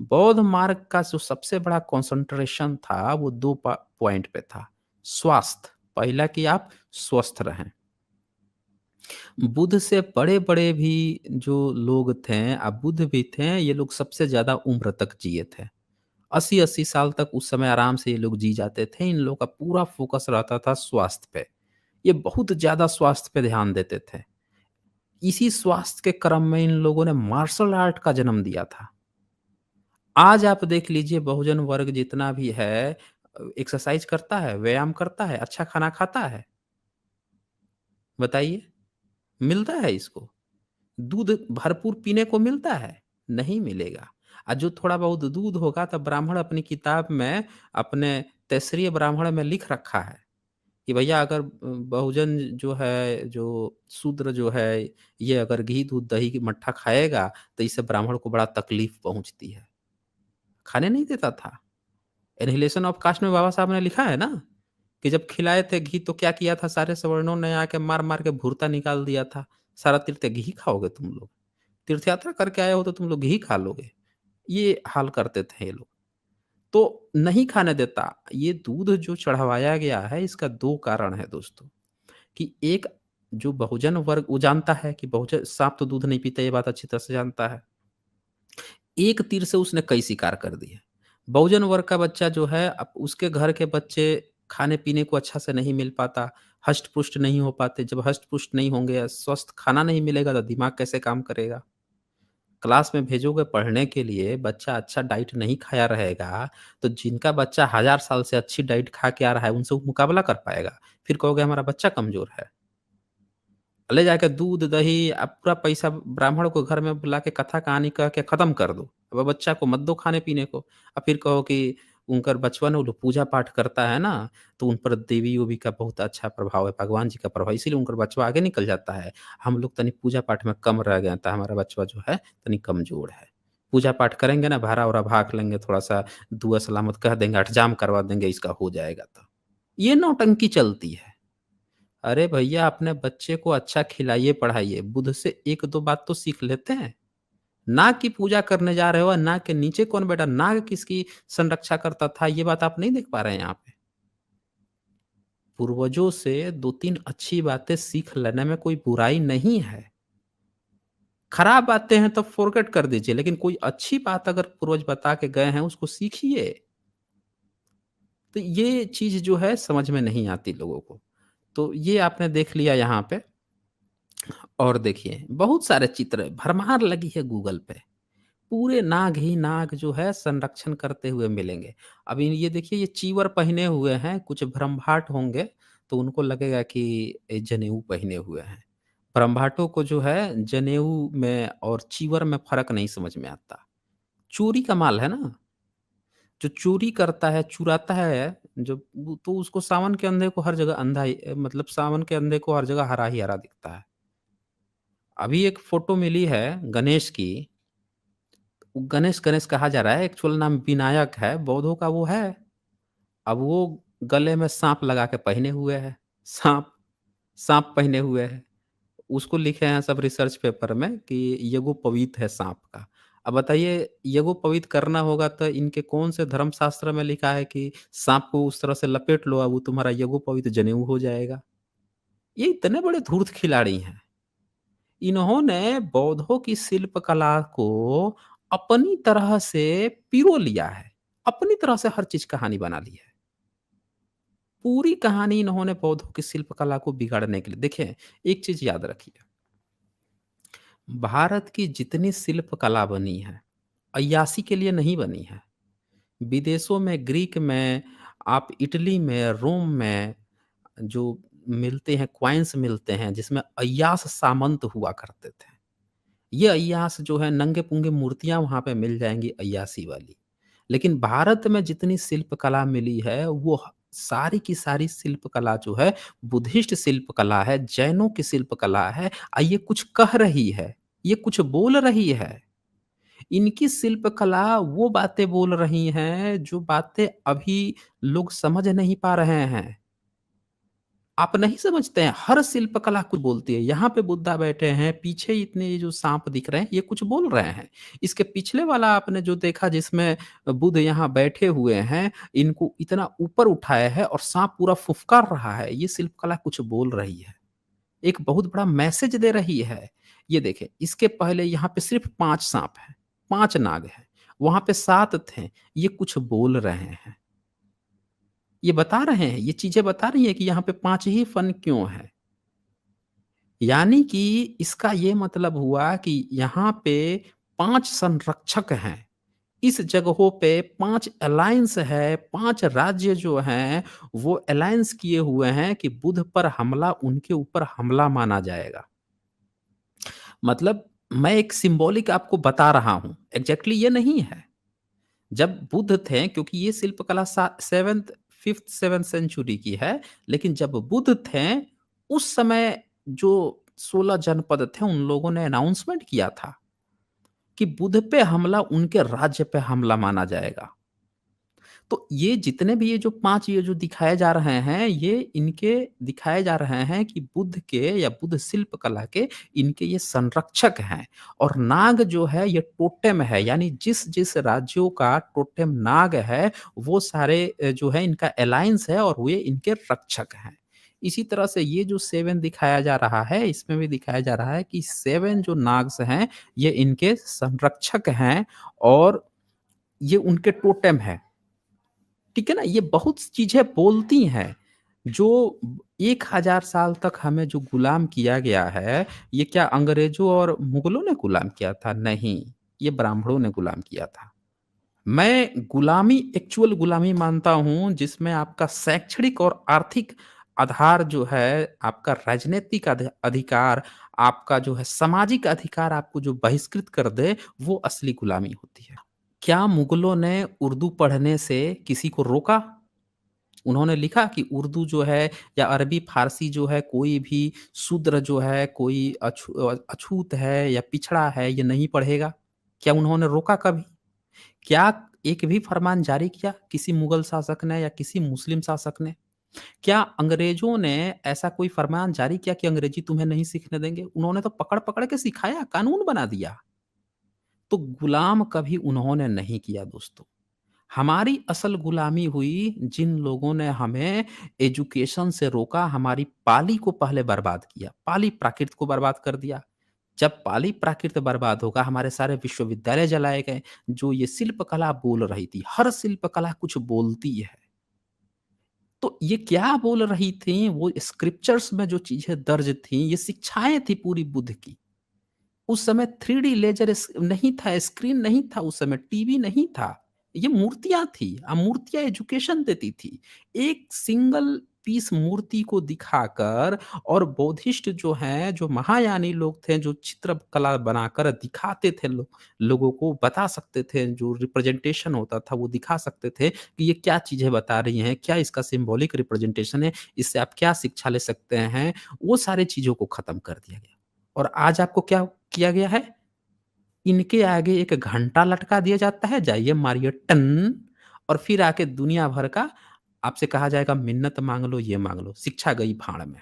बौद्ध मार्ग का जो सबसे बड़ा कंसंट्रेशन था वो 2 पॉइंट पे था। स्वास्थ्य, पहला कि आप स्वस्थ रहें। बुद्ध से बड़े-बड़े भी जो लोग थे, बुद्ध भी थे, ये लोग सबसे ज़्यादा उम्र तक जिए थे। 80-80 साल तक उस समय आराम से ये लोग जी जाते थे। इन लोगों का पूरा फ़ोकस रहता था स्वास्थ्य पे। ये बहुत ज़्यादा स्वास्थ्य पे ध्यान देते थे। इसी स्वास्थ्य के क्रम में इन लोगों ने मार्शल आर्ट का जन्म दिया था। आज आप देख लीजिए बहुजन वर्ग जितना भी है एक्सरसाइज करता है, व्यायाम करता है, अच्छा खाना खाता है? बताइए, मिलता है इसको? दूध भरपूर पीने को मिलता है? नहीं मिलेगा। जो थोड़ा बहुत दूध होगा तो ब्राह्मण अपनी किताब में अपने तैस्रीय ब्राह्मण में लिख रखा है कि भैया अगर बहुजन जो है, जो शूद्र जो है, ये अगर घी, दूध, दही की मट्ठा खाएगा तो इससे ब्राह्मण को बड़ा तकलीफ पहुँचती है। खाने नहीं देता था। एनिहिलेशन ऑफ कास्ट में बाबा साहब ने लिखा है ना, कि जब खिलाए थे घी तो क्या किया था सारे सवर्णों ने आके मार-मार के भूरता निकाल दिया था। सारा तीर्थ घी खाओगे तुम लोग। तीर्थ यात्रा करके आए हो तो तुम लोग घी खा लोगे। ये हाल करते थे ये लोग। तो नहीं खाने देता। ये दूध जो चढ़वाया गया है इसका 2 कारण है दोस्तों, कि एक जो बहुजन वर्ग वो जानता है कि बहुजन साँप तो दूध नहीं पीता, ये बात अच्छी तरह से जानता है। एक तीर से उसने कई शिकार कर दिए। बहुजन वर्ग का बच्चा जो है अब उसके घर के बच्चे खाने-पीने को अच्छा से नहीं मिल पाता, हष्ट-पुष्ट नहीं हो पाते। जब हष्ट-पुष्ट नहीं होंगे, स्वस्थ खाना नहीं मिलेगा तो दिमाग कैसे काम करेगा? क्लास में भेजोगे पढ़ने के लिए, बच्चा अच्छा डाइट नहीं खाया रहेगा, तो जिनका बच्चा हज़ार साल से अच्छी डाइट खा के आ रहा है, उनसे वो मुकाबला कर पाएगा। फिर कहोगे हमारा बच्चा कमज़ोर है। ले जाके दूध, दही पूरा पैसा ब्राह्मण को घर में बुला के कथा कहानी कह के खत्म कर दो। अब बच्चा को मत दो खाने-पीने को। फिर कहो कि उनकर बचवन वो लोग पूजा-पाठ करता है ना, तो उन पर देवी-वेवी का बहुत अच्छा प्रभाव है, भगवान जी का प्रभाव है, इसीलिए उनकर बचवा आगे निकल जाता है। हम लोग तनी पूजा-पाठ में कम रह गए, तो हमारा बचवा जो है तनी कमज़ोर है। पूजा-पाठ करेंगे ना, भारा-ओरा भाख लेंगे, थोड़ा-सा दुआ सलामत कह देंगे, अठजाम करवा देंगे, इसका हो जाएगा तो। ये नौटंकी चलती है। अरे भैया अपने बच्चे को अच्छा खिलाइए, पढ़ाइए। बुद्ध से 1-2 बात तो सीख लेते हैं। नाग की पूजा करने जा रहे हो, नाग के नीचे कौन बैठा? नाग किसकी संरक्षा करता था, ये बात आप नहीं देख पा रहे हैं यहाँ पे। पूर्वजों से 2-3 अच्छी बातें सीख लेने में कोई बुराई नहीं है। खराब बातें हैं तो फ़ॉरगेट कर दीजिए, लेकिन कोई अच्छी बात अगर पूर्वज बता के गए हैं, उसको सीखिए। तो ये चीज़ जो है समझ में नहीं आती लोगों को। तो ये आपने देख लिया यहाँ पे। और देखिए, बहुत सारे चित्र भरमार लगी है गूगल पे। पूरे नाग ही नाग जो है संरक्षण करते हुए मिलेंगे। अभी ये देखिए ये चीवर पहने हुए हैं, कुछ ब्रह्माट होंगे, तो उनको लगेगा कि ये जनेऊ पहने हुए हैं। ब्रह्माटों को जो है जनेऊ में और चीवर में फ़र्क नहीं समझ में आता। चोरी का माल है ना, जो चोरी करता है, चुराता है, जो वो तो उसको सावन के अंधे को हर जगह अंधा ही मतलब सावन के अंधे को हर जगह हरा ही हरा दिखता है। अभी एक फ़ोटो मिली है गणेश की, गणेश गणेश कहा जा रहा है, एक्चुअल नाम विनायक है, बौद्धों का वो है। अब वो गले में साँप लगा के पहने हुए है, साँप साँप पहने हुए है। उसको लिखे हैं सब रिसर्च पेपर में कि यज्ञोपवीत है साँप का। अब बताइए यज्ञोपवीत करना होगा तो इनके कौन से धर्मशास्त्र में लिखा है कि साँप को उस तरह से लपेट लो अब वो तुम्हारा यज्ञोपवीत जनेऊ हो जाएगा। ये इतने बड़े धूर्त खिलाड़ी हैं। इन्होंने बौद्धों की शिल्प कला को अपनी तरह से पिरो लिया है। अपनी तरह से हर चीज़ कहानी बना ली है। पूरी कहानी इन्होंने बौद्धों की शिल्प कला को बिगाड़ने के लिए देखिए, एक चीज़ याद रखिए, भारत की जितनी शिल्प कला बनी है, अय्याशी के लिए नहीं बनी है। विदेशों में, ग्रीक में, आप इटली में, रोम में जो मिलते हैं, कॉइन्स मिलते हैं जिसमें अय्याश सामंत हुआ करते थे। ये अय्याश जो है नंगे-पुंगे मूर्तियाँ वहाँ पे मिल जाएँगी अय्याशी वाली। लेकिन भारत में जितनी शिल्प कला मिली है वो सारी की सारी शिल्प कला जो है बुद्धिस्ट शिल्प कला है, जैनों की शिल्प कला है। ये कुछ कह रही है, ये कुछ बोल रही है। इनकी शिल्प कला वो बातें बोल रही हैं जो बातें अभी लोग समझ नहीं पा रहे हैं। आप नहीं समझते हैं, हर शिल्प कला कुछ बोलती है। यहाँ पे बुद्धा बैठे हैं, पीछे इतने ये जो साँप दिख रहे हैं, ये कुछ बोल रहे हैं। इसके पिछले वाला आपने जो देखा जिसमें बुद्ध यहाँ बैठे हुए हैं, इनको इतना ऊपर उठाया है और साँप पूरा फुफकार रहा है, ये शिल्प कला कुछ बोल रही है। एक बहुत बड़ा मैसेज दे रही है। ये देखें, इसके पहले यहाँ पे सिर्फ़ 5 साँप हैं, 5 नाग हैं, वहाँ पे 7 थे, ये कुछ बोल रहे हैं। ये बता रहे हैं, ये चीज़ें बता रही हैं कि यहाँ पे 5 ही फन क्यों हैं। यानी कि इसका ये मतलब हुआ कि यहाँ पे 5 संरक्षक हैं। इस जगहों पे 5 अलायंस है, 5 राज्य जो हैं, वो अलायंस किए हुए हैं कि बुध पर हमला उनके ऊपर हमला माना जाएगा। मतलब मैं एक सिम्बॉलिक आपको बता रहा हूँ, एग्ज़ैक्टली ये नहीं है। जब बुद्ध थे क्योंकि ये शिल्पकला 7th 5th 7th सेंचुरी की है, लेकिन जब बुद्ध थे, उस समय जो 16 जनपद थे, उन लोगों ने अनाउंसमेंट किया था कि बुद्ध पे हमला उनके राज्य पे हमला माना जाएगा। तो ये जितने भी ये जो 5 ये जो दिखाए जा रहे हैं, ये इनके दिखाए जा रहे हैं कि बुद्ध के या बुद्ध शिल्प कला के इनके ये संरक्षक हैं और नाग जो है ये टोटेम है, यानी जिस-जिस राज्यों का टोटेम नाग है, वो सारे जो है इनका अलायंस है और वे इनके रक्षक हैं। इसी तरह से ये जो 7 दिखाया जा रहा है, इसमें भी दिखाया जा रहा है कि 7 जो नाग्स हैं, ये इनके संरक्षक हैं और ये उनके टोटेम है। ठीक है ना? ये बहुत चीज़ें बोलती हैं, जो 1000 साल तक हमें जो गुलाम किया गया है, ये क्या अंग्रेज़ों और मुगलों ने गुलाम किया था? नहीं, ये ब्राह्मणों ने गुलाम किया था। मैं गुलामी एक्चुअल गुलामी मानता हूँ, जिसमें आपका शैक्षणिक और आर्थिक आधार जो है, आपका राजनैतिक अधिकार, आपका जो है सामाजिक अधिकार आपको जो बहिष्कृत कर दे, वो असली गुलामी होती है। क्या मुगलों ने उर्दू पढ़ने से किसी को रोका? उन्होंने लिखा कि उर्दू जो है या अरबी फ़ारसी जो है कोई भी शूद्र जो है, कोई अछूत है या पिछड़ा है, ये नहीं पढ़ेगा। क्या उन्होंने रोका कभी? क्या एक भी फरमान जारी किया किसी मुगल शासक ने या किसी मुस्लिम शासक ने? क्या अंग्रेज़ों ने ऐसा कोई फरमान जारी किया कि अंग्रेज़ी तुम्हें नहीं सीखने देंगे? उन्होंने तो पकड़-पकड़ के सिखाया, कानून बना दिया। तो गुलाम कभी उन्होंने नहीं किया दोस्तों। हमारी असल गुलामी हुई जिन लोगों ने हमें एजुकेशन से रोका, हमारी पाली को पहले बर्बाद किया, पाली प्राकृत को बर्बाद कर दिया। जब पाली प्राकृत बर्बाद होगा, हमारे सारे विश्वविद्यालय जलाए गए, जो ये शिल्प कला बोल रही थी, हर शिल्प कला कुछ बोलती है। तो ये क्या बोल रही थी, वो स्क्रिप्चर्स में जो चीज़ें दर्ज थी, ये शिक्षाएँ थी पूरी बुद्ध की। उस समय 3D लेज़र नहीं था, स्क्रीन नहीं था उस समय, टीवी नहीं था। ये मूर्तियाँ थी। मूर्तियाँ एजुकेशन देती थी। एक सिंगल पीस मूर्ति को दिखाकर और बौद्धिस्ट जो हैं, जो महायानी लोग थे, जो चित्रकला बनाकर दिखाते थे लोगों को बता सकते थे, जो रिप्रेजेंटेशन होता था वो दिखा सकते थे कि ये क्या चीज़ें बता रही हैं, क्या इसका सिंबॉलिक रिप्रेजेंटेशन है, इससे आप क्या शिक्षा ले सकते हैं, वो सारी चीज़ों को ख़त्म कर दिया गया। और आज आपको क्या किया गया है? इनके आगे एक घंटा लटका दिया जाता है, जाइए मारिए टन और फिर आके दुनिया भर का आपसे कहा जाएगा मिन्नत माँग लो, ये माँग लो, शिक्षा गई भाड़ में।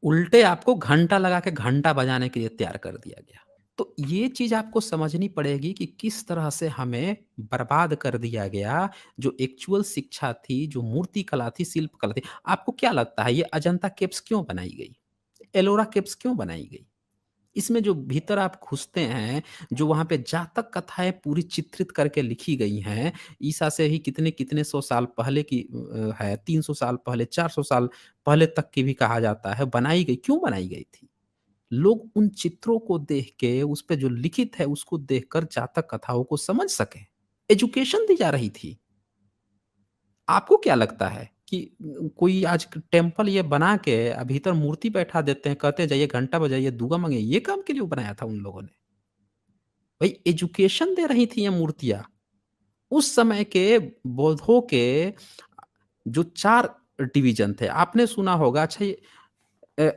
उल्टे आपको घंटा लगा के घंटा बजाने के लिए तैयार कर दिया गया। तो ये चीज़ आपको समझनी पड़ेगी कि किस तरह से हमें बर्बाद कर दिया गया, जो एक्चुअल शिक्षा थी, जो मूर्ति कला थी, शिल्प कला थी। आपको क्या लगता है ये अजंता केव्स क्यों बनाई गई? एलोरा केव्स क्यों बनाई गई? इसमें जो भीतर आप घुसते हैं, जो वहाँ पे जातक कथाएँ पूरी चित्रित करके लिखी गई हैं, ईसा से ही कितने-कितने सौ साल पहले की है, 300 साल पहले, 400 साल पहले तक की भी कहा जाता है, बनाई गई। क्यों बनाई गई थी? लोग उन चित्रों को देख के, उस पे जो लिखित है, उसको देखकर जातक कथाओं को समझ सकें। एजुकेशन दी जा रही थी। आपको क्या लगता है कि कोई आज टेम्पल ये बना के भीतर मूर्ति बैठा देते हैं, कहते हैं जाइए घंटा बजाइए, दुआ माँगिए, ये काम के लिए बनाया था उन लोगों ने। भई एजुकेशन दे रही थी ये मूर्तियाँ। उस समय के बौद्धों के जो 4 डिवीज़न थे, आपने सुना होगा अच्छा ये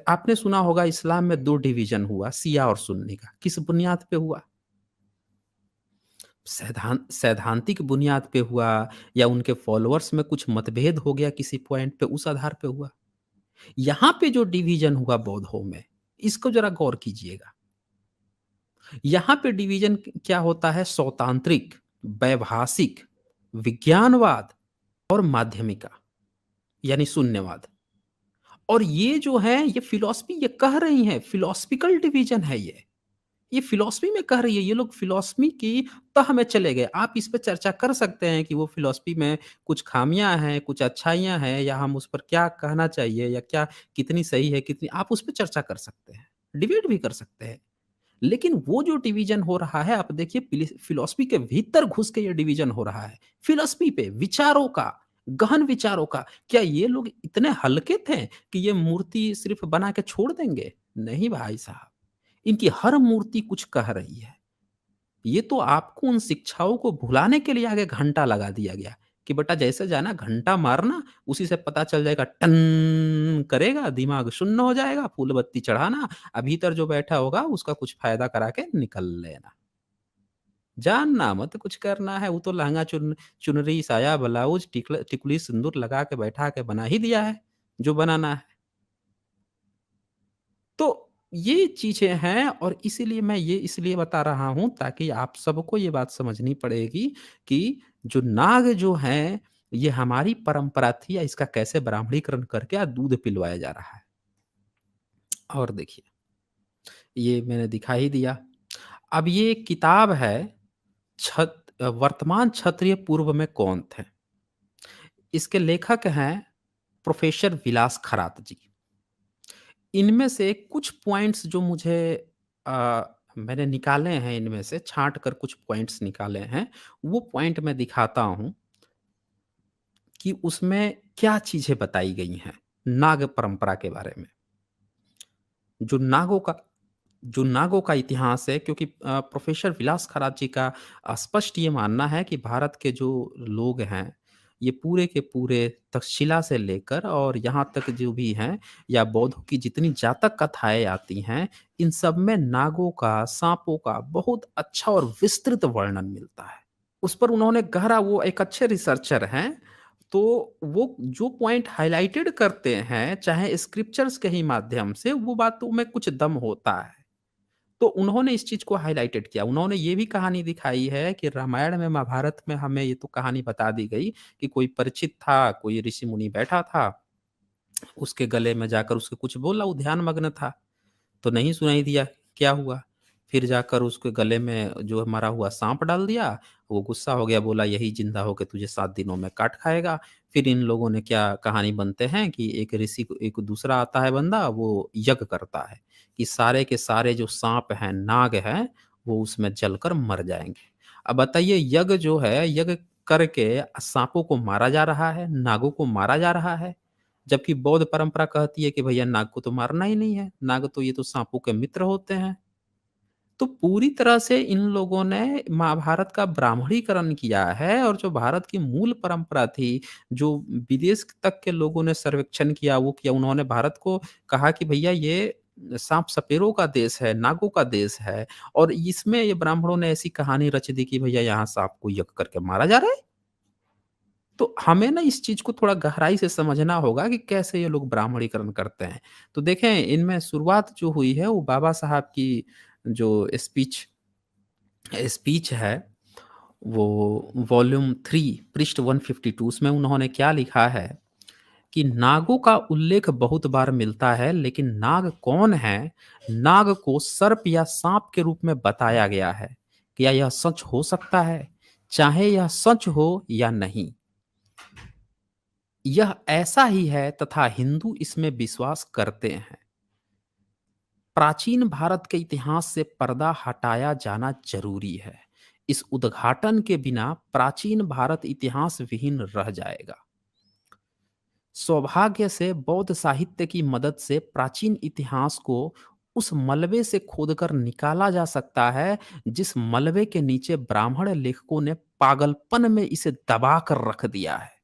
आपने सुना होगा इस्लाम में 2 डिवीज़न हुआ, शिया और सुन्नी का। किस बुनियाद पे हुआ? सैद्धांतिक बुनियाद पे हुआ या उनके फॉलोअर्स में कुछ मतभेद हो गया किसी पॉइंट पे, उस आधार पे हुआ? यहाँ पे जो डिवीज़न हुआ बौद्धों में, इसको ज़रा गौर कीजिएगा। यहाँ पे डिवीज़न क्या होता है सौतांत्रिक, वैभाषिक, विज्ञानवाद और माध्यमिका यानी शून्यवाद। और ये जो है ये फ़िलॉसफ़ी ये कह रही हैं, फ़िलॉसफ़िकल डिवीज़न है ये। ये फ़िलॉसफ़ी में कह रही है, ये लोग फ़िलॉसफ़ी की तह में चले गए। आप इस पे चर्चा कर सकते हैं कि वो फ़िलॉसफ़ी में कुछ खामियाँ हैं, कुछ अच्छाइयाँ हैं या हम उस पर क्या कहना चाहिए या क्या कितनी सही है, कितनी आप उस पे चर्चा कर सकते हैं, डिबेट भी कर सकते हैं। लेकिन वो जो डिवीज़न हो रहा है, आप देखिए फ़िलॉसफ़ी के भीतर घुस के ये डिवीज़न हो रहा है। फ़िलॉसफ़ी पे, विचारों का, गहन विचारों का। क्या ये लोग इतने हल्के थे कि ये मूर्ति सिर्फ़ बना के छोड़ देंगे? नहीं भाई साहब। इनकी हर मूर्ति कुछ कह रही है। ये तो आपको उन शिक्षाओं को भुलाने के लिए आगे घंटा लगा दिया गया कि बेटा जैसे जाना घंटा मारना, उसी से पता चल जाएगा टन करेगा, दिमाग शून्य हो जाएगा, फूल बत्ती चढ़ाना, भीतर जो बैठा होगा उसका कुछ फ़ायदा करा के निकल लेना। जानना मत कुछ करना है, वो तो लहंगा चुनरी, साया, ब्लाउज़, टिकुली, सिंदूर लगा के बैठा के बना ही दिया है, जो बनाना है। तो ये चीज़ें हैं और इसीलिए मैं ये इसलिए बता रहा हूँ ताकि आप सबको ये बात समझनी पड़ेगी कि जो नाग जो हैं, ये हमारी परंपरा थी या इसका कैसे ब्राह्मणीकरण करके दूध पिलवाया जा रहा है। और देखिए, ये मैंने दिखा ही दिया। अब ये एक किताब है वर्तमान क्षत्रिय पूर्व में कौन थे? इसके लेखक हैं प्रोफ़ेसर विलास खरात जी। इनमें से कुछ पॉइंट्स जो मुझे मैंने निकाले हैं इनमें से छाँट कर कुछ पॉइंट्स निकाले हैं, वो पॉइंट मैं दिखाता हूँ कि उसमें क्या चीज़ें बताई गई हैं, नाग परंपरा के बारे में। जो नागों का जो नागों का इतिहास है क्योंकि प्रोफ़ेसर विलास खरात जी का स्पष्ट ये मानना है कि भारत के जो लोग हैं, ये पूरे के पूरे तक्षशिला से लेकर और यहाँ तक जो भी हैं या बौद्धों की जितनी जातक कथाएँ आती हैं, इन सब में नागों का, साँपों का बहुत अच्छा और विस्तृत वर्णन मिलता है। उस पर उन्होंने गहरा वो एक अच्छे रिसर्चर हैं, तो वो जो पॉइंट हाइलाइटेड करते हैं, चाहे स्क्रिप्चर्स के ही माध्यम से, वो बातों में कुछ दम होता है। तो उन्होंने इस चीज़ को हाइलाइटेड किया। उन्होंने ये भी कहानी दिखाई है कि रामायण में, महाभारत में हमें ये तो कहानी बता दी गई कि कोई परिचित था, कोई ऋषि-मुनि बैठा था, उसके गले में जाकर उसके कुछ बोला, वो ध्यानमग्न था। तो नहीं सुनाई दिया, क्या हुआ? फिर जाकर उसके गले में जो मरा हुआ साँप डाल दिया, वो गुस्सा हो गया, बोला यही ज़िंदा होके तुझे 7 दिनों में काट खाएगा। फिर इन लोगों ने क्या कहानी बनते हैं कि एक ऋषि को एक दूसरा आता है बंदा, वो यज्ञ करता है कि सारे के सारे जो साँप हैं, नाग हैं, वो उसमें जलकर मर जाएँगे। अब बताइए यज्ञ जो है, यज्ञ करके साँपों को मारा जा रहा है, नागों को मारा जा रहा है। जबकि बौद्ध परंपरा कहती है कि भैया नाग को तो मारना ही नहीं है, नाग तो ये तो साँपों के मित्र होते हैं। तो पूरी तरह से इन लोगों ने महाभारत का ब्राह्मणीकरण किया है और जो भारत की मूल परंपरा थी, जो विदेश तक के लोगों ने सर्वेक्षण किया, वो किया। उन्होंने भारत को कहा कि भैया ये साँप-सपेरों का देश है, नागों का देश है और इसमें ये ब्राह्मणों ने ऐसी कहानी रच दी कि भैया यहाँ साँप को यक करके मारा जा रहा है। तो हमें ना इस चीज़ को थोड़ा गहराई से समझना होगा कि कैसे ये लोग ब्राह्मणीकरण करते हैं। तो देखें इनमें शुरुआत जो हुई है वो बाबा साहब की जो स्पीच है वो वॉल्यूम 3 पृष्ठ 152 उसमें उन्होंने क्या लिखा है कि नागों का उल्लेख बहुत बार मिलता है लेकिन नाग कौन है? नाग को सर्प या सांप के रूप में बताया गया है। क्या यह सच हो सकता है? चाहे यह सच हो या नहीं, यह ऐसा ही है तथा हिंदू इसमें विश्वास करते हैं। प्राचीन भारत के इतिहास से पर्दा हटाया जाना जरूरी है। इस उद्घाटन के बिना प्राचीन भारत इतिहास विहीन रह जाएगा। सौभाग्य से बौद्ध साहित्य की मदद से प्राचीन इतिहास को उस मलबे से खोदकर निकाला जा सकता है जिस मलबे के नीचे ब्राह्मण लेखकों ने पागलपन में इसे दबा कर रख दिया है।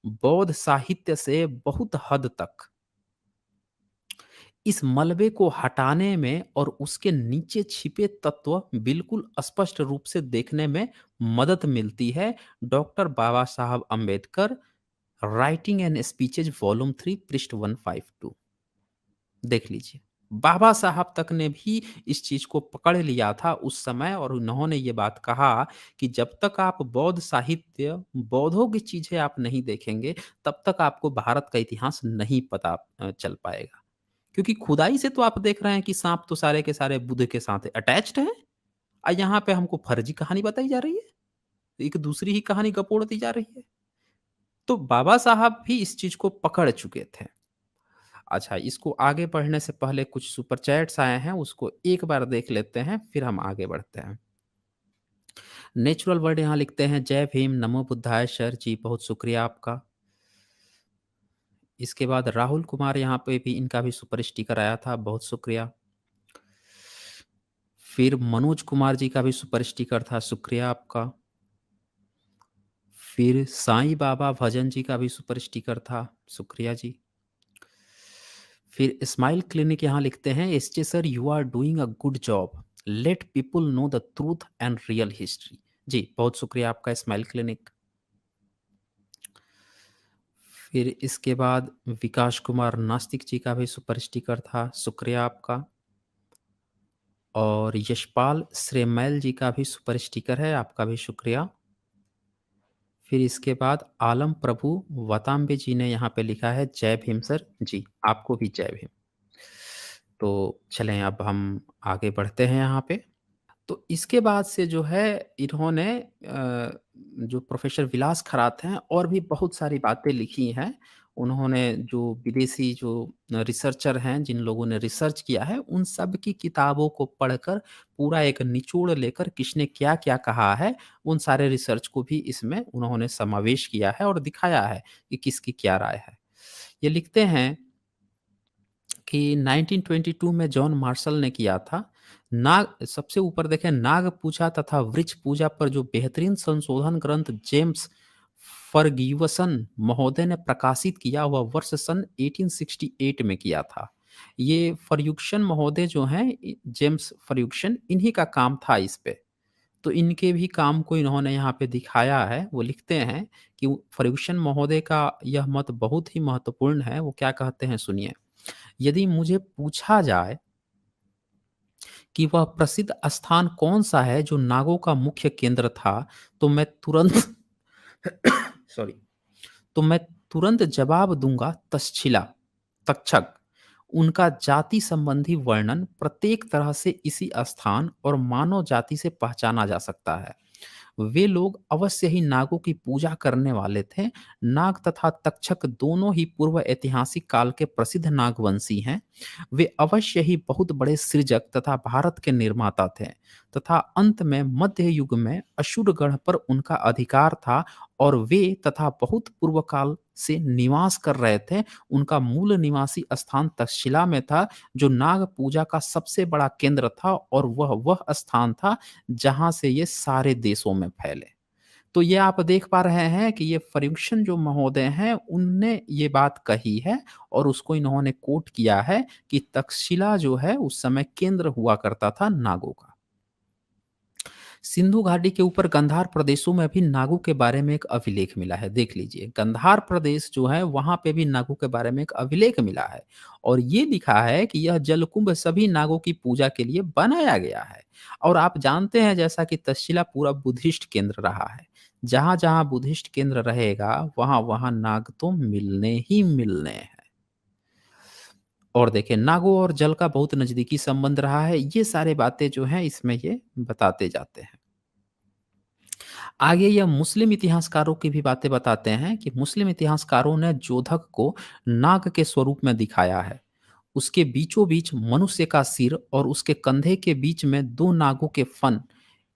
बौद्ध साहित्य से बहुत हद तक इस मलबे को हटाने में और उसके नीचे छिपे तत्व बिल्कुल स्पष्ट रूप से देखने में मदद मिलती है। डॉक्टर बाबा साहब Ambedkar, writing and speeches volume 3 पृष्ठ 152। देख लीजिए, बाबा साहब तक ने भी इस चीज को पकड़ लिया था उस समय और उन्होंने ये बात कहा कि जब तक आप बौद्ध साहित्य, बौद्धों की चीजें आप नहीं देखेंगे तब तक आपको भारत का इतिहास नहीं पता चल पाएगा। क्योंकि खुदाई से तो आप देख रहे हैं कि सांप तो सारे के सारे बुद्ध के साथ अटैच्ड हैं और यहाँ पे हमको फर्जी कहानी बताई जा रही है, एक दूसरी ही कहानी गपोड़ दी जा रही है। तो बाबा साहब भी इस चीज को पकड़ चुके थे। अच्छा, इसको आगे बढ़ने से पहले कुछ सुपर चैट्स आए हैं, उसको एक बार देख लेते हैं, फिर हम आगे बढ़ते हैं। नेचुरल वर्ड यहाँ लिखते हैं, जय भीम, नमो बुद्धाय सर जी, बहुत शुक्रिया आपका। इसके बाद राहुल कुमार यहाँ पे भी, इनका भी सुपर स्टिकर आया था, बहुत शुक्रिया। फिर मनोज कुमार जी का भी सुपर स्टिकर था, शुक्रिया आपका। फिर साईं बाबा भजन जी का भी सुपर स्टिकर था, शुक्रिया जी। फिर स्माइल क्लिनिक यहाँ लिखते हैं, SJ sir you are doing a good job, let people know the truth and real history. जी बहुत शुक्रिया आपका स्माइल क्लिनिक। फिर इसके बाद विकास कुमार नास्तिक जी का भी सुपर स्टिकर था, शुक्रिया आपका। और यशपाल श्रेमैल जी का भी सुपर स्टिकर है, आपका भी शुक्रिया। फिर इसके बाद आलम प्रभु वताम्बे जी ने यहाँ पे लिखा है, जय भीम सर जी, आपको भी जय भीम। तो चलें अब हम आगे बढ़ते हैं यहाँ पे। तो इसके बाद से जो है इन्होंने जो प्रोफ़ेसर विलास खरात हैं और भी बहुत सारी बातें लिखी हैं। उन्होंने जो विदेशी जो रिसर्चर हैं, जिन लोगों ने रिसर्च किया है, उन सब की किताबों को पढ़कर पूरा एक निचोड़ लेकर किसने क्या-क्या कहा है, उन सारे रिसर्च को भी इसमें उन्होंने समावेश किया है और दिखाया है कि किसकी क्या राय है। ये लिखते हैं कि 1922 में जॉन मार्शल ने किया था। नाग सबसे ऊपर देखें, नाग पूजा तथा वृक्ष पूजा पर जो बेहतरीन संशोधन ग्रंथ जेम्स फर्ग्यूसन महोदय ने प्रकाशित किया वह वर्ष सन 1868 में किया था। ये फर्ग्यूसन महोदय जो हैं, जेम्स फर्ग्यूसन, इन्हीं का काम था इस पे। तो इनके भी काम को इन्होंने यहाँ पे दिखाया है। वो लिखते हैं कि फर्ग्यूसन महोदय का यह मत बहुत ही महत्वपूर्ण है। वो क्या कहते हैं सुनिए। यदि मुझे पूछा जाए कि वह प्रसिद्ध स्थान कौन-सा है जो नागों का मुख्य केंद्र था, तो मैं तुरंत सॉरी तो मैं तुरंत जवाब दूँगा, तक्षशिला, तक्षक। उनका जाति संबंधी वर्णन प्रत्येक तरह से इसी स्थान और मानव जाति से पहचाना जा सकता है। वे लोग अवश्य ही नागों की पूजा करने वाले थे। नाग तथा तक्षक दोनों ही पूर्व ऐतिहासिक काल के प्रसिद्ध नागवंशी हैं। वे अवश्य ही बहुत बड़े सृजक तथा भारत के निर्माता थे तथा अंत में मध्य युग में असुरगढ़ पर उनका अधिकार था और वे तथा बहुत पूर्व काल से निवास कर रहे थे। उनका मूल निवासी स्थान तक्षशिला में था, जो नाग पूजा का सबसे बड़ा केंद्र था और वह स्थान था जहाँ से ये सारे देशों में फैले। तो ये आप देख पा रहे हैं कि ये फर्ग्यूसन जो महोदय हैं, उनने ये बात कही है और उसको इन्होंने कोट किया है कि तक्षशिला जो है उस समय केंद्र हुआ करता था नागों का। सिंधु घाटी के ऊपर गंधार प्रदेशों में भी नागों के बारे में एक अभिलेख मिला है। देख लीजिए, गंधार प्रदेश जो है वहां पे भी नागों के बारे में एक अभिलेख मिला है और ये लिखा है कि यह जलकुंभ सभी नागों की पूजा के लिए बनाया गया है। और आप जानते हैं जैसा कि तक्षशिला पूरा बुद्धिस्ट केंद्र रहा है, जहां जहां बुद्धिस्ट केंद्र रहेगा वहां वहां नाग तो मिलने ही मिलने हैं। और देखिए, नागों और जल का बहुत नजदीकी संबंध रहा है, ये सारे बातें जो हैं इसमें ये बताते जाते हैं। आगे यह मुस्लिम इतिहासकारों की भी बातें बताते हैं कि मुस्लिम इतिहासकारों ने जोधक को नाग के स्वरूप में दिखाया है। उसके बीचों बीच मनुष्य का सिर और उसके कंधे के बीच में दो नागों के फन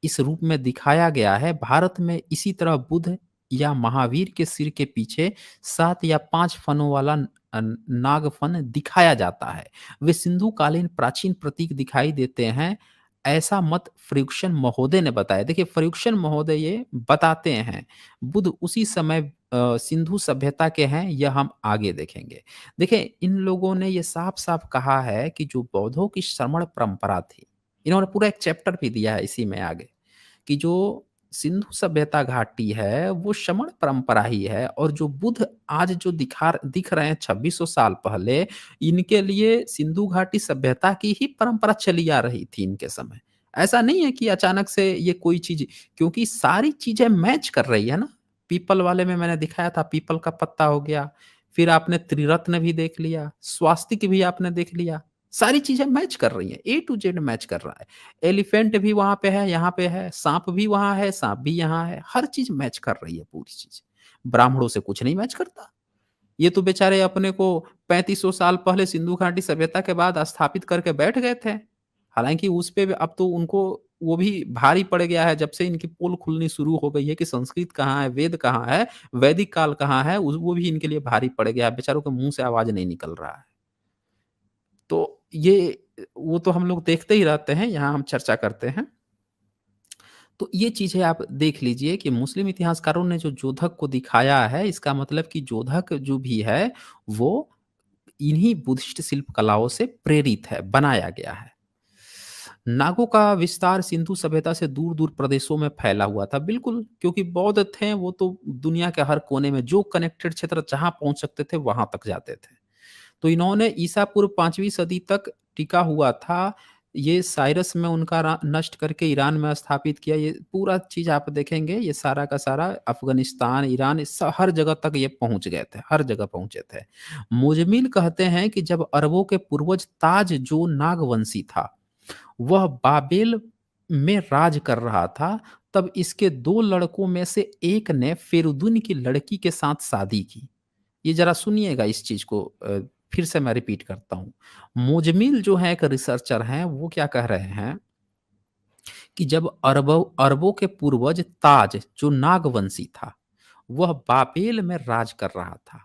इस रूप में दिखाया गया है। भारत में इसी तरह बुध या महावीर के सिर के पीछे 7 या 5 फनों वाला नाग फन दिखाया जाता है। वे सिंधु कालीन प्राचीन प्रतीक दिखाई देते हैं, ऐसा मत फ्र्यूक्शन महोदय ने बताया। देखिए, फ्र्यूक्शन महोदय ये बताते हैं, बुध उसी समय सिंधु सभ्यता के हैं, यह हम आगे देखेंगे। देखिए, इन लोगों ने ये साफ-साफ कहा है कि जो बौद्धों की श्रमण परंपरा थी, इन्होंने पूरा एक चैप्टर भी दिया है इसी में आगे, कि जो सिंधु सभ्यता घाटी है, वो श्रमण परंपरा ही है और जो बुद्ध आज जो दिख रहे हैं 2600 साल पहले, इनके लिए सिंधु घाटी सभ्यता की ही परंपरा चली आ रही थी इनके समय। ऐसा नहीं है कि अचानक से ये कोई चीज़, क्योंकि सारी चीज़ें मैच कर रही है ना। पीपल वाले में मैंने दिखाया था, पीपल का पत्ता हो गया, फिर आपने त्रिरत्न भी देख लिया, स्वास्तिक भी आपने देख लिया। सारी चीज़ें मैच कर रही हैं, ए टू ज़ेड मैच कर रहा है। एलिफेंट भी वहाँ पे है, यहाँ पे है, साँप भी वहाँ है, साँप भी यहाँ है, हर चीज़ मैच कर रही है पूरी चीज़। ब्राह्मणों से कुछ नहीं मैच करता। ये तो बेचारे अपने को 3500 साल पहले सिंधु घाटी सभ्यता के बाद स्थापित करके बैठ गए थे। हालाँकि उस पे भी अब तो उनको वो भी भारी पड़ गया है, जब से इनकी पोल खुलनी शुरू हो गई है कि संस्कृत कहाँ है, वेद कहाँ है, वैदिक काल कहाँ है, उस वो भी इनके लिए भारी पड़ गया है। बेचारों के मुँह से आवाज़ नहीं निकल रहा है। तो ये वो तो हम लोग देखते ही रहते हैं, यहाँ हम चर्चा करते हैं। तो ये चीज़ें आप देख लीजिए कि मुस्लिम इतिहासकारों ने जो जोधक को दिखाया है, इसका मतलब कि जोधक जो भी है, वो इन्हीं बुद्धिस्ट शिल्प कलाओं से प्रेरित है, बनाया गया है। नागों का विस्तार सिंधु सभ्यता से दूर-दूर प्रदेशों में फैला हुआ था। बिल्कुल, क्योंकि बौद्ध थे, वो तो दुनिया के हर कोने में जो कनेक्टेड क्षेत्र जहाँ पहुँच सकते थे, वहाँ तक जाते थे। तो इन्होंने ईसा पूर्व 5वीं सदी तक टिका हुआ था। ये साइरस में उनका नष्ट करके ईरान में स्थापित किया। ये पूरा चीज़ आप देखेंगे, ये सारा का सारा अफ़गानिस्तान, ईरान, हर जगह तक ये पहुँच गए थे, हर जगह पहुँचे थे। मुजमिल कहते हैं कि जब अरबों के पूर्वज ताज जो नागवंशी था, वह बाबेल में राज कर रहा था, तब इसके 2 लड़कों में से एक ने फेरुदुन की लड़की के साथ शादी की। ये ज़रा सुनिएगा इस चीज़ को, फिर से मैं रिपीट करता हूँ। मुजमिल जो है एक रिसर्चर हैं, वो क्या कह रहे हैं कि जब अरबों अरबों के पूर्वज ताज जो नागवंशी था, वह बाबेल में राज कर रहा था।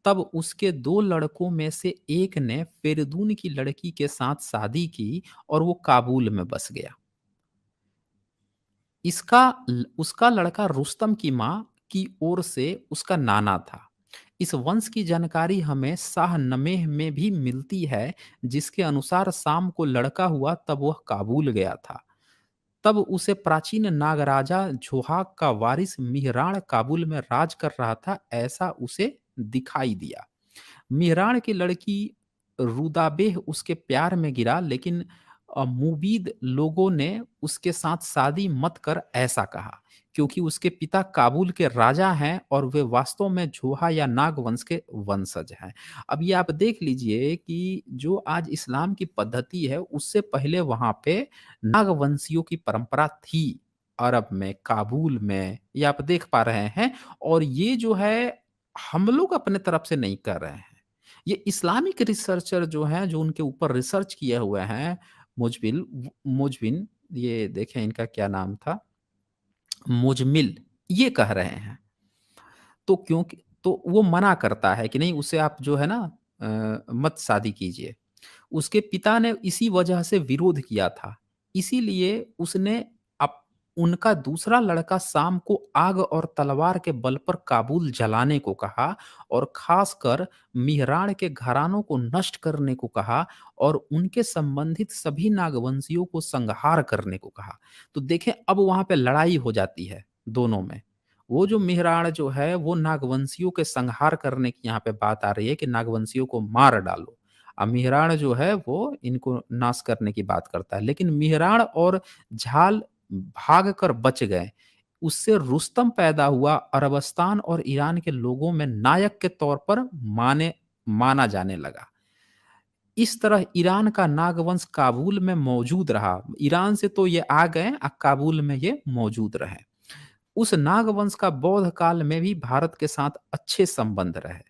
तब उसके 2 लड़कों में से एक ने फेरदून की लड़की के साथ शादी की और वो काबुल में बस गया। उसका लड़का रुस्तम की माँ की ओर से उसका नाना था। इस वंश की जानकारी हमें शाहनमेह में भी मिलती है, जिसके अनुसार शाम को लड़का हुआ तब वह काबुल गया था। तब उसे प्राचीन नागराजा जोहाक का वारिस मिहराण काबुल में राज कर रहा था, ऐसा उसे दिखाई दिया। मिहराण की लड़की रुदाबेह उसके प्यार में गिरा, लेकिन मुबीद लोगों ने उसके साथ शादी मत कर ऐसा कहा, क्योंकि उसके पिता काबुल के राजा हैं और वे वास्तव में जोहा या नाग वंश के वंशज हैं। अब ये आप देख लीजिए कि जो आज इस्लाम की पद्धति है, उससे पहले वहाँ पे नागवंशियों की परंपरा थी, अरब में, काबुल में, ये आप देख पा रहे हैं। और ये जो है, हम लोग अपने तरफ से नहीं कर रहे हैं। ये इस्लामिक रिसर्चर जो हैं, जो उनके ऊपर रिसर्च किए हुए हैं, मुजबिन, ये देखें इनका क्या नाम था? मुजमिल, ये कह रहे हैं। तो क्योंकि तो वो मना करता है कि नहीं उससे आप जो है ना मत शादी कीजिए। उसके पिता ने इसी वजह से विरोध किया था। इसीलिए उसने अप उनका दूसरा लड़का शाम को आग और तलवार के बल पर काबुल जलाने को कहा और खासकर मिहराण के घरानों को नष्ट करने को कहा और उनके संबंधित सभी नागवंशियों को संहार करने को कहा। तो देखें अब वहाँ पे लड़ाई हो जाती है दोनों में। वो जो मिहराण जो है वो नागवंशियों के संहार करने की यहाँ पे बात आ रही है कि नागवंशियों को मार डालो। मिहराण जो है वो इनको नाश करने की बात करता है। लेकिन मिहराण और झाल भाग कर बच गए। उससे रुस्तम पैदा हुआ अरबस्तान और ईरान के लोगों में नायक के तौर पर माना जाने लगा। इस तरह ईरान का नागवंश काबुल में मौजूद रहा। ईरान से तो ये आ गए काबुल में ये मौजूद रहे। उस नागवंश का बौद्ध काल में भी भारत के साथ अच्छे संबंध रहे।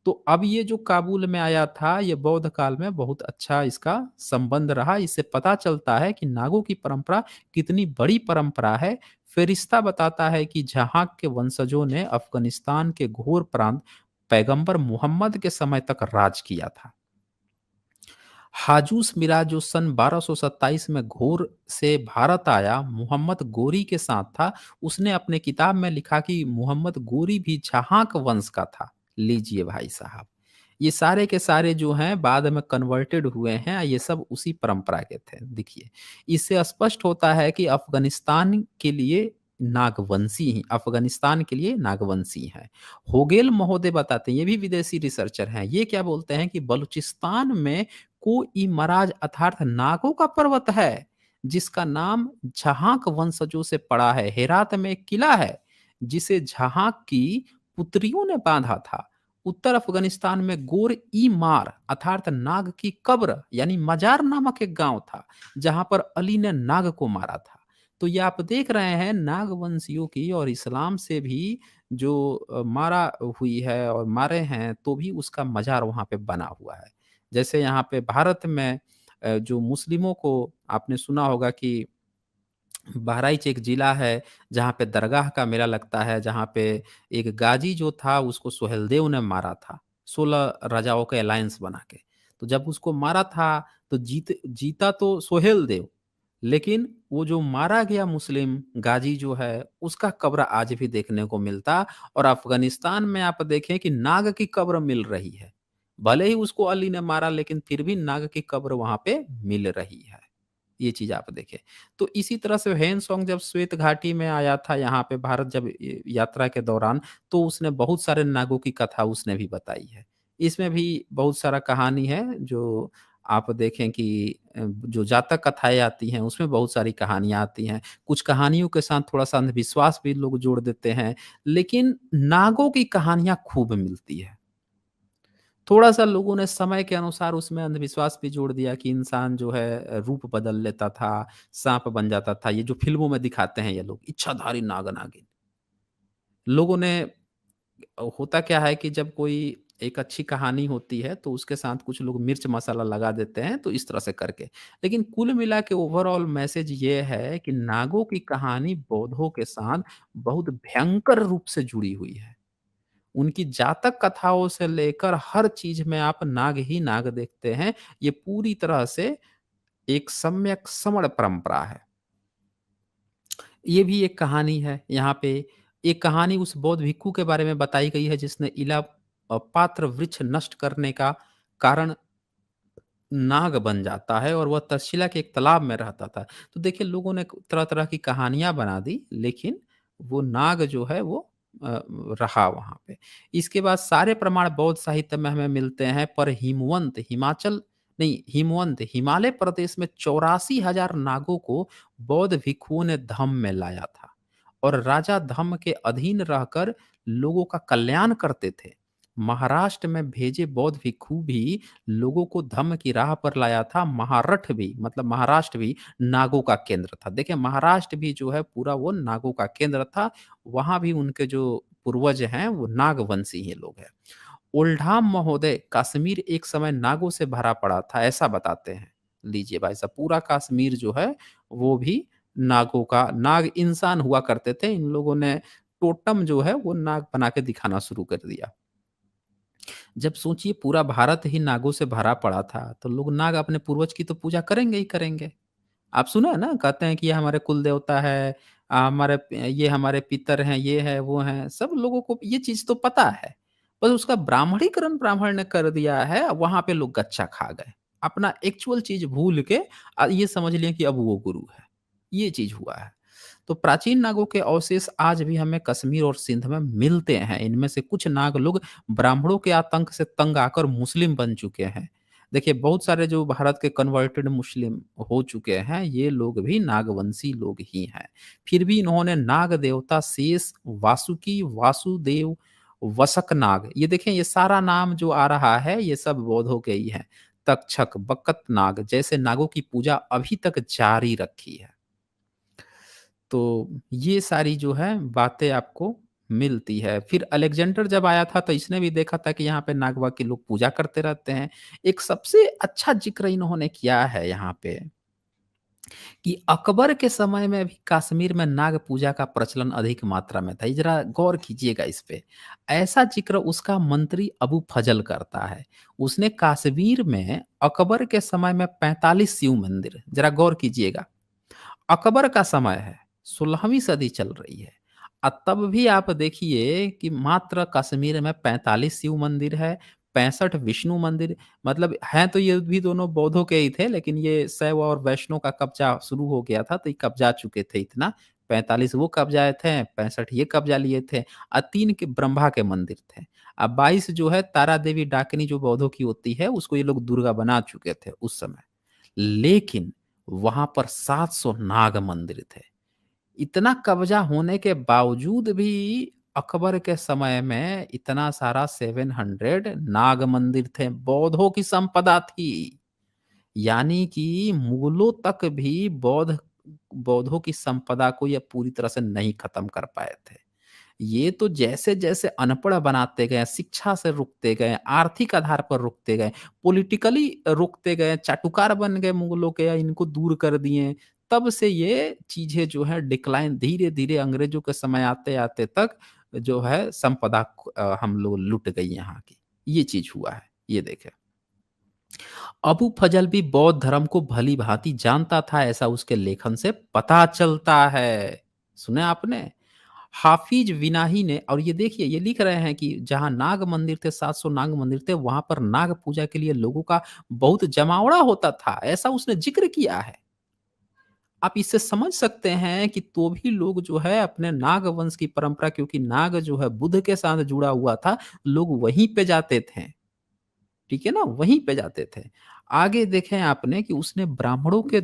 तो अब ये जो काबुल में आया था, ये बौद्ध काल में बहुत अच्छा इसका संबंध रहा। इससे पता चलता है कि नागों की परंपरा कितनी बड़ी परंपरा है। फ़रिश्ता बताता है कि जहाँ के वंशजों ने अफ़गानिस्तान के घोर प्रांत पैगंबर मोहम्मद के समय तक राज किया था। हाजूस मिरा जो सन 1227 में घोर से भारत आया, मोहम्मद गोरी के साथ था। उसने अपने किताब में लिखा कि मोहम्मद गोरी भी जहाँक वंश का था। लीजिए भाई साहब, ये सारे के सारे जो हैं बाद में कन्वर्टेड हुए हैं, ये सब उसी परंपरा के थे। देखिए, इससे स्पष्ट होता है कि अफ़गानिस्तान के लिए नागवंशी हैं। होगेल महोदय बताते हैं, ये भी विदेशी रिसर्चर हैं, ये क्या बोलते हैं कि बलूचिस्तान में कोई मराज अर्थात नागों का पर्वत है, जिसका नाम झाँक वंशजों से पड़ा है। हेरात में एक किला है, जिसे झाँक की पुत्रियों ने बाँधा था। उत्तर अफ़गानिस्तान में गोर-ई-मार अर्थात नाग की कब्र यानी मजार नामक एक गाँव था, जहाँ पर अली ने नाग को मारा था। तो ये आप देख रहे हैं नागवंशियों की और इस्लाम से भी जो मारा हुई है और मारे हैं, तो भी उसका मजार वहाँ पे बना हुआ है। जैसे यहाँ पे भारत में जो मुस्लिमों को आपने सुना होगा कि बहराइच एक ज़िला है, जहाँ पे दरगाह का मेला लगता है, जहाँ पे एक गाज़ी जो था उसको सोहेलदेव ने मारा था, 16 राजाओं का अलायंस बना के। तो जब उसको मारा था तो जीता तो सोहेलदेव, लेकिन वो जो मारा गया मुस्लिम गाज़ी जो है, उसका कब्र आज भी देखने को मिलता और अफ़गानिस्तान में आप देखें कि नाग की कब्र मिल रही है। भले ही उसको अली ने मारा लेकिन फिर भी नाग की कब्र वहाँ पे मिल रही है। ये चीज़ आप देखें। तो इसी तरह से हेनसोंग जब श्वेत घाटी में आया था यहाँ पे भारत जब यात्रा के दौरान, तो उसने बहुत सारे नागों की कथा उसने भी बताई है। इसमें भी बहुत सारा कहानी है जो आप देखें कि जो जातक कथाएँ आती हैं उसमें बहुत सारी कहानियाँ आती हैं। कुछ कहानियों के साथ थोड़ा-सा अंधविश्वास भी लोग जोड़ देते हैं, लेकिन नागों की कहानियाँ खूब मिलती है। थोड़ा-सा लोगों ने समय के अनुसार उसमें अंधविश्वास भी जोड़ दिया कि इंसान जो है रूप बदल लेता था, साँप बन जाता था। ये जो फ़िल्मों में दिखाते हैं ये लोग, इच्छाधारी नाग-नागिन। लोगों ने होता क्या है कि जब कोई एक अच्छी कहानी होती है, तो उसके साथ कुछ लोग मिर्च मसाला लगा देते हैं, तो इस तरह से करके। लेकिन कुल मिला के ओवरऑल मैसेज ये है कि नागों की कहानी बौद्धों के साथ बहुत भयंकर रूप से जुड़ी हुई है। उनकी जातक कथाओं से लेकर हर चीज़ में आप नाग ही नाग देखते हैं। ये पूरी तरह से एक सम्यक समण परंपरा है। ये भी एक कहानी है यहाँ पे। एक कहानी उस बौद्ध भिक्खु के बारे में बताई गई है जिसने पात्र वृक्ष नष्ट करने का कारण नाग बन जाता है और वह तक्षशिला के एक तालाब में रहता था। तो देखिए लोगों ने तरह-तरह की कहानियाँ बना दी, लेकिन वो नाग जो है वो रहा वहाँ पे। इसके बाद सारे प्रमाण बौद्ध साहित्य में हमें मिलते हैं पर हिमवंत हिमालय प्रदेश में 84,000 नागों को बौद्ध भिक्षुओं ने धम्म में लाया था और राजा धम्म के अधीन रहकर लोगों का कल्याण करते थे। महाराष्ट्र में भेजे बौद्ध भिक्षु भी लोगों को धम्म की राह पर लाया था। महाराष्ट्र भी नागों का केंद्र था। देखिए महाराष्ट्र भी जो है पूरा वो नागों का केंद्र था। वहाँ भी उनके जो पूर्वज हैं वो नागवंशी ही लोग हैं। ओल्डाम महोदय कश्मीर एक समय नागों से भरा पड़ा था ऐसा बताते हैं। लीजिए भाई साहब पूरा कश्मीर जो है वो भी नागों का नाग इंसान हुआ करते थे। इन लोगों ने टोटम जो है वो नाग बना के दिखाना शुरू कर दिया। जब सोचिए पूरा भारत ही नागों से भरा पड़ा था, तो लोग नाग अपने पूर्वज की तो पूजा करेंगे ही करेंगे। आप सुना है ना? कहते हैं कि ये हमारे कुल देवता है, ये हमारे पितर हैं, ये है, वो हैं। सब लोगों को ये चीज़ तो पता है। बस उसका ब्राह्मणीकरण ब्राह्मण ने कर दिया है, वहाँ पे लोग गच्चा खा गए। अपना एक्चुअल चीज़ भूल के ये समझ लिए कि अब वो गुरु है। ये चीज़ हुआ है। तो प्राचीन नागों के अवशेष आज भी हमें कश्मीर और सिंध में मिलते हैं। इनमें से कुछ नाग लोग ब्राह्मणों के आतंक से तंग आकर मुस्लिम बन चुके हैं। देखिए बहुत सारे जो भारत के कन्वर्टेड मुस्लिम हो चुके हैं, ये लोग भी नागवंशी लोग ही हैं। फिर भी इन्होंने नाग देवता शेष, वासुकी, वासुदेव, वसक नाग, ये देखें ये सारा नाम जो आ रहा है ये सब बौद्धों के ही हैं। तक्षक, बकत नाग जैसे नागों की पूजा अभी तक जारी रखी है। तो ये सारी जो है बातें आपको मिलती है। फिर अलेक्जेंडर जब आया था तो इसने भी देखा था कि यहाँ पे नागवा के लोग पूजा करते रहते हैं। एक सबसे अच्छा ज़िक्र इन्होंने किया है यहाँ पे कि अकबर के समय में भी कश्मीर में नाग पूजा का प्रचलन अधिक मात्रा में था। ये ज़रा गौर कीजिएगा इस पे। ऐसा ज़िक्र उसका मंत्री अबू फजल करता है। उसने कश्मीर में अकबर के समय में 45 शिव मंदिर, ज़रा गौर कीजिएगा। अकबर का समय है, 16वीं सदी चल रही है। तब भी आप देखिए कि मात्र कश्मीर में 45 शिव मंदिर है, 65 विष्णु मंदिर, मतलब हैं तो ये भी दोनों बौद्धों के ही थे, लेकिन ये शैव और वैष्णव का कब्जा शुरू हो गया था, तो ये कब्जा चुके थे इतना। 45 वो कब्जाए थे, 65 ये कब्जा लिए थे, 3 के ब्रह्मा के मंदिर थे। अब 22 जो है तारा देवी डाकिनी जो बौद्धों की होती है, उसको ये लोग दुर्गा बना चुके थे उस समय। लेकिन वहाँ पर 700 नाग मंदिर थे। इतना कब्ज़ा होने के बावजूद भी अकबर के समय में इतना सारा 700 नाग मंदिर थे, बौद्धों की संपदा थी। यानी कि मुगलों तक भी बौद्धों की संपदा को ये पूरी तरह से नहीं खत्म कर पाए थे। ये तो जैसे-जैसे अनपढ़ बनाते गए, शिक्षा से रुकते गए, आर्थिक आधार पर रुकते गए, पॉलिटिकली रुकते गए, चाटुकार बन गए मुगलों के या इनको दूर कर दिए। तब से ये चीज़ें जो है डिक्लाइन धीरे-धीरे अंग्रेज़ों के समय आते-आते तक जो है संपदा हम लोग लुट गई यहाँ की। ये चीज़ हुआ है। ये देखें। अबू फजल भी बौद्ध धर्म को भली-भांति जानता था, ऐसा उसके लेखन से पता चलता है। सुना आपने? हाफिज विनाही ने, और ये देखिए ये लिख रहे हैं कि जहाँ नाग मंदिर थे, 700 नाग मंदिर थे, वहाँ पर नाग पूजा के लिए लोगों का बहुत जमावड़ा होता था, ऐसा उसने ज़िक्र किया है। आप इससे समझ सकते हैं कि तो भी लोग जो है अपने नाग वंश की परंपरा, क्योंकि नाग जो है बुध के साथ जुड़ा हुआ था, लोग वहीं पे जाते थे। ठीक है ना? वहीं पे जाते थे। आगे देखें आपने कि उसने ब्राह्मणों के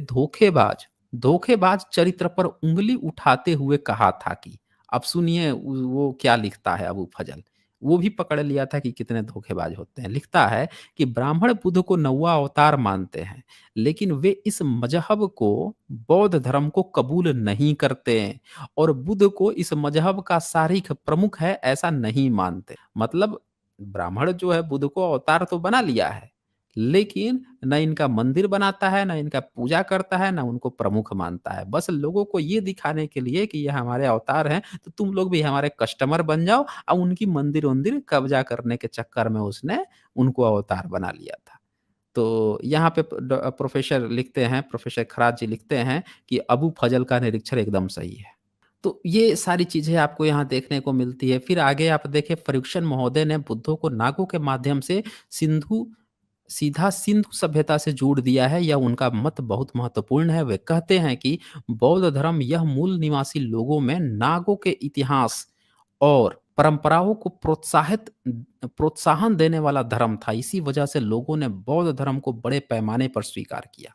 धोखेबाज चरित्र पर उँगली उठाते हुए कहा था कि अब सुनिए वो क्या लिखता है अबू फजल। वो भी पकड़ लिया था कि कितने धोखेबाज होते हैं। लिखता है कि ब्राह्मण बुद्ध को 9वाँ अवतार मानते हैं, लेकिन वे इस मज़हब को, बौद्ध धर्म को कबूल नहीं करते हैं और बुद्ध को इस मज़हब का शारीख प्रमुख है ऐसा नहीं मानते। मतलब ब्राह्मण जो है बुद्ध को अवतार तो बना लिया है, लेकिन न इनका मंदिर बनाता है, न इनका पूजा करता है, न उनको प्रमुख मानता है। बस लोगों को ये दिखाने के लिए कि ये हमारे अवतार हैं, तो तुम लोग भी हमारे कस्टमर बन जाओ, और उनकी मंदिर-वंदिर कब्जा करने के चक्कर में उसने उनको अवतार बना लिया था। तो यहाँ पे प्रोफ़ेसर लिखते हैं, प्रोफ़ेसर खरात जी लिखते हैं कि अबू फजल का निरीक्षण एकदम सही है। तो ये सारी चीज़ें आपको यहाँ देखने को मिलती है। फिर आगे आप देखें, फर्ग्यूसन महोदय ने बुद्धों को नागों के माध्यम से सिंधु सीधा सिंधु सभ्यता से जोड़ दिया है। यह उनका मत बहुत महत्वपूर्ण है। वे कहते हैं कि बौद्ध धर्म यह मूल निवासी लोगों में नागों के इतिहास और परंपराओं को प्रोत्साहन देने वाला धर्म था। इसी वजह से लोगों ने बौद्ध धर्म को बड़े पैमाने पर स्वीकार किया।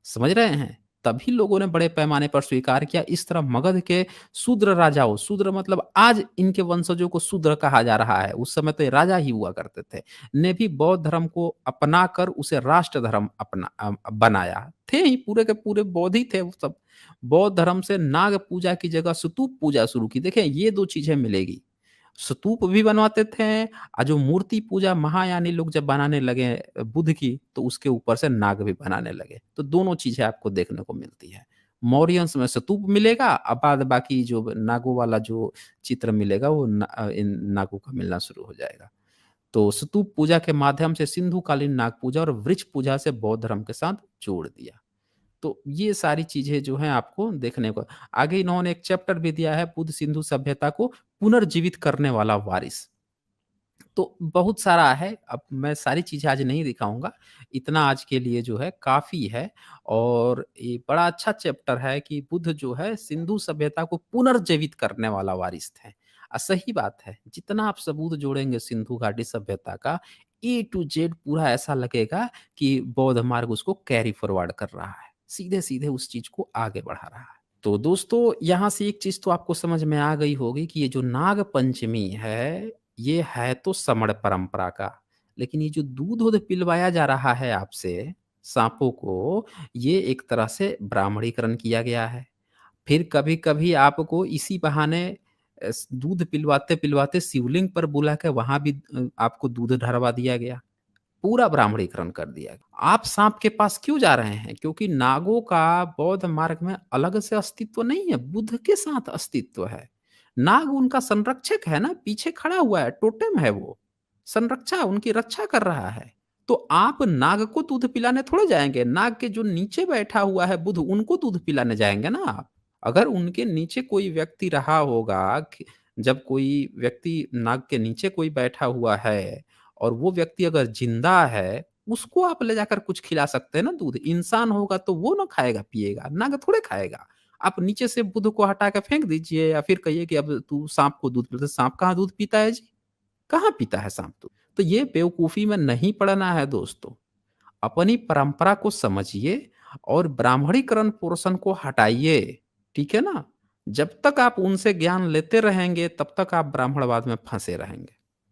समझ रहे हैं? तभी लोगों ने बड़े पैमाने पर स्वीकार किया। इस तरह मगध के शूद्र राजाओं, शूद्र मतलब आज इनके वंशजों को शूद्र कहा जा रहा है, उस समय तो ये राजा ही हुआ करते थे, ने भी बौद्ध धर्म को अपनाकर उसे राष्ट्र धर्म बनाया। थे ही पूरे के पूरे बौद्ध ही थे वो सब। बौद्ध धर्म से नाग पूजा की जगह स्तूप पूजा शुरू की। देखिए ये 2 चीज़ें मिलेगी। स्तूप भी बनवाते थे, जो मूर्ति पूजा महायानी लोग जब बनाने लगे बुद्ध की, तो उसके ऊपर से नाग भी बनाने लगे। तो दोनों चीज़ें आपको देखने को मिलती है। मौर्यंस में स्तूप मिलेगा, बाद बाकी जो नागों वाला जो चित्र मिलेगा वो इन नागों का मिलना शुरू हो जाएगा। तो स्तूप पूजा के माध्यम से सिंधु-कालीन नाग पूजा और वृक्ष पूजा से बौद्ध धर्म के साथ जोड़ दिया। तो ये सारी चीज़ें जो हैं आपको देखने को आगे इन्होंने एक चैप्टर भी दिया है बुद्ध सिंधु सभ्यता को पुनर्जीवित करने वाला वारिस। तो बहुत सारा है, अब मैं सारी चीज़ें आज नहीं दिखाऊँगा, इतना आज के लिए जो है काफ़ी है और ये बड़ा अच्छा चैप्टर है कि बुद्ध जो है सिंधु सभ्यता को पुनर्जीवित करने वाला वारिस थे। सही बात है, जितना आप सबूत जोड़ेंगे सिंधु घाटी सभ्यता का, ए टू जेड पूरा ऐसा लगेगा कि बौद्ध मार्ग उसको कैरी फॉरवर्ड कर रहा है, सीधे-सीधे उस चीज़ को आगे बढ़ा रहा है। तो दोस्तों यहाँ से एक चीज़ तो आपको समझ में आ गई होगी कि ये जो नाग पंचमी है, ये है तो समण परंपरा का। लेकिन ये जो दूध-वूध पिलवाया जा रहा है आपसे, साँपों को, ये एक तरह से ब्राह्मणीकरण किया गया है। फिर कभी-कभी आपको इसी बहाने दूध पिलवाते-पिलवाते शिवलिंग पर बुला के वहाँ भी आपको दूध ढरवा दिया गया। पूरा ब्राह्मणीकरण कर दिया। आप साँप के पास क्यों जा रहे हैं? क्योंकि नागों का बौद्ध मार्ग में अलग से अस्तित्व नहीं है, बुद्ध के साथ अस्तित्व है। नाग उनका संरक्षक है ना, पीछे खड़ा हुआ है, टोटेम है वो। संरक्षा उनकी रक्षा कर रहा है। तो आप नाग को दूध पिलाने थोड़े जाएँगे, नाग के जो नीचे बैठा हुआ है बुद्ध, उनको दूध पिलाने जाएँगे ना आप। अगर उनके नीचे कोई व्यक्ति रहा होगा कि जब कोई व्यक्ति नाग के नीचे कोई बैठा हुआ है और वो व्यक्ति अगर ज़िंदा है, उसको आप ले जाकर कुछ खिला सकते हैं ना दूध। इंसान होगा तो वो ना खाएगा, पिएगा, नाग थोड़े खाएगा। आप नीचे से बुध को हटा के फेंक दीजिए या फिर कहिए कि अब तू साँप को दूध पिला दे। साँप कहाँ दूध पीता है जी? कहाँ पीता है साँप दूध? तो ये बेवकूफ़ी में नहीं पड़ना है दोस्तों। अपनी परंपरा को समझिए और ब्राह्मणीकरण पोर्शन को हटाइए, ठीक है ना? जब तक आप उनसे ज्ञान लेते रहेंगे, तब तक आप ब्राह्मणवाद में फँसे रहेंगे।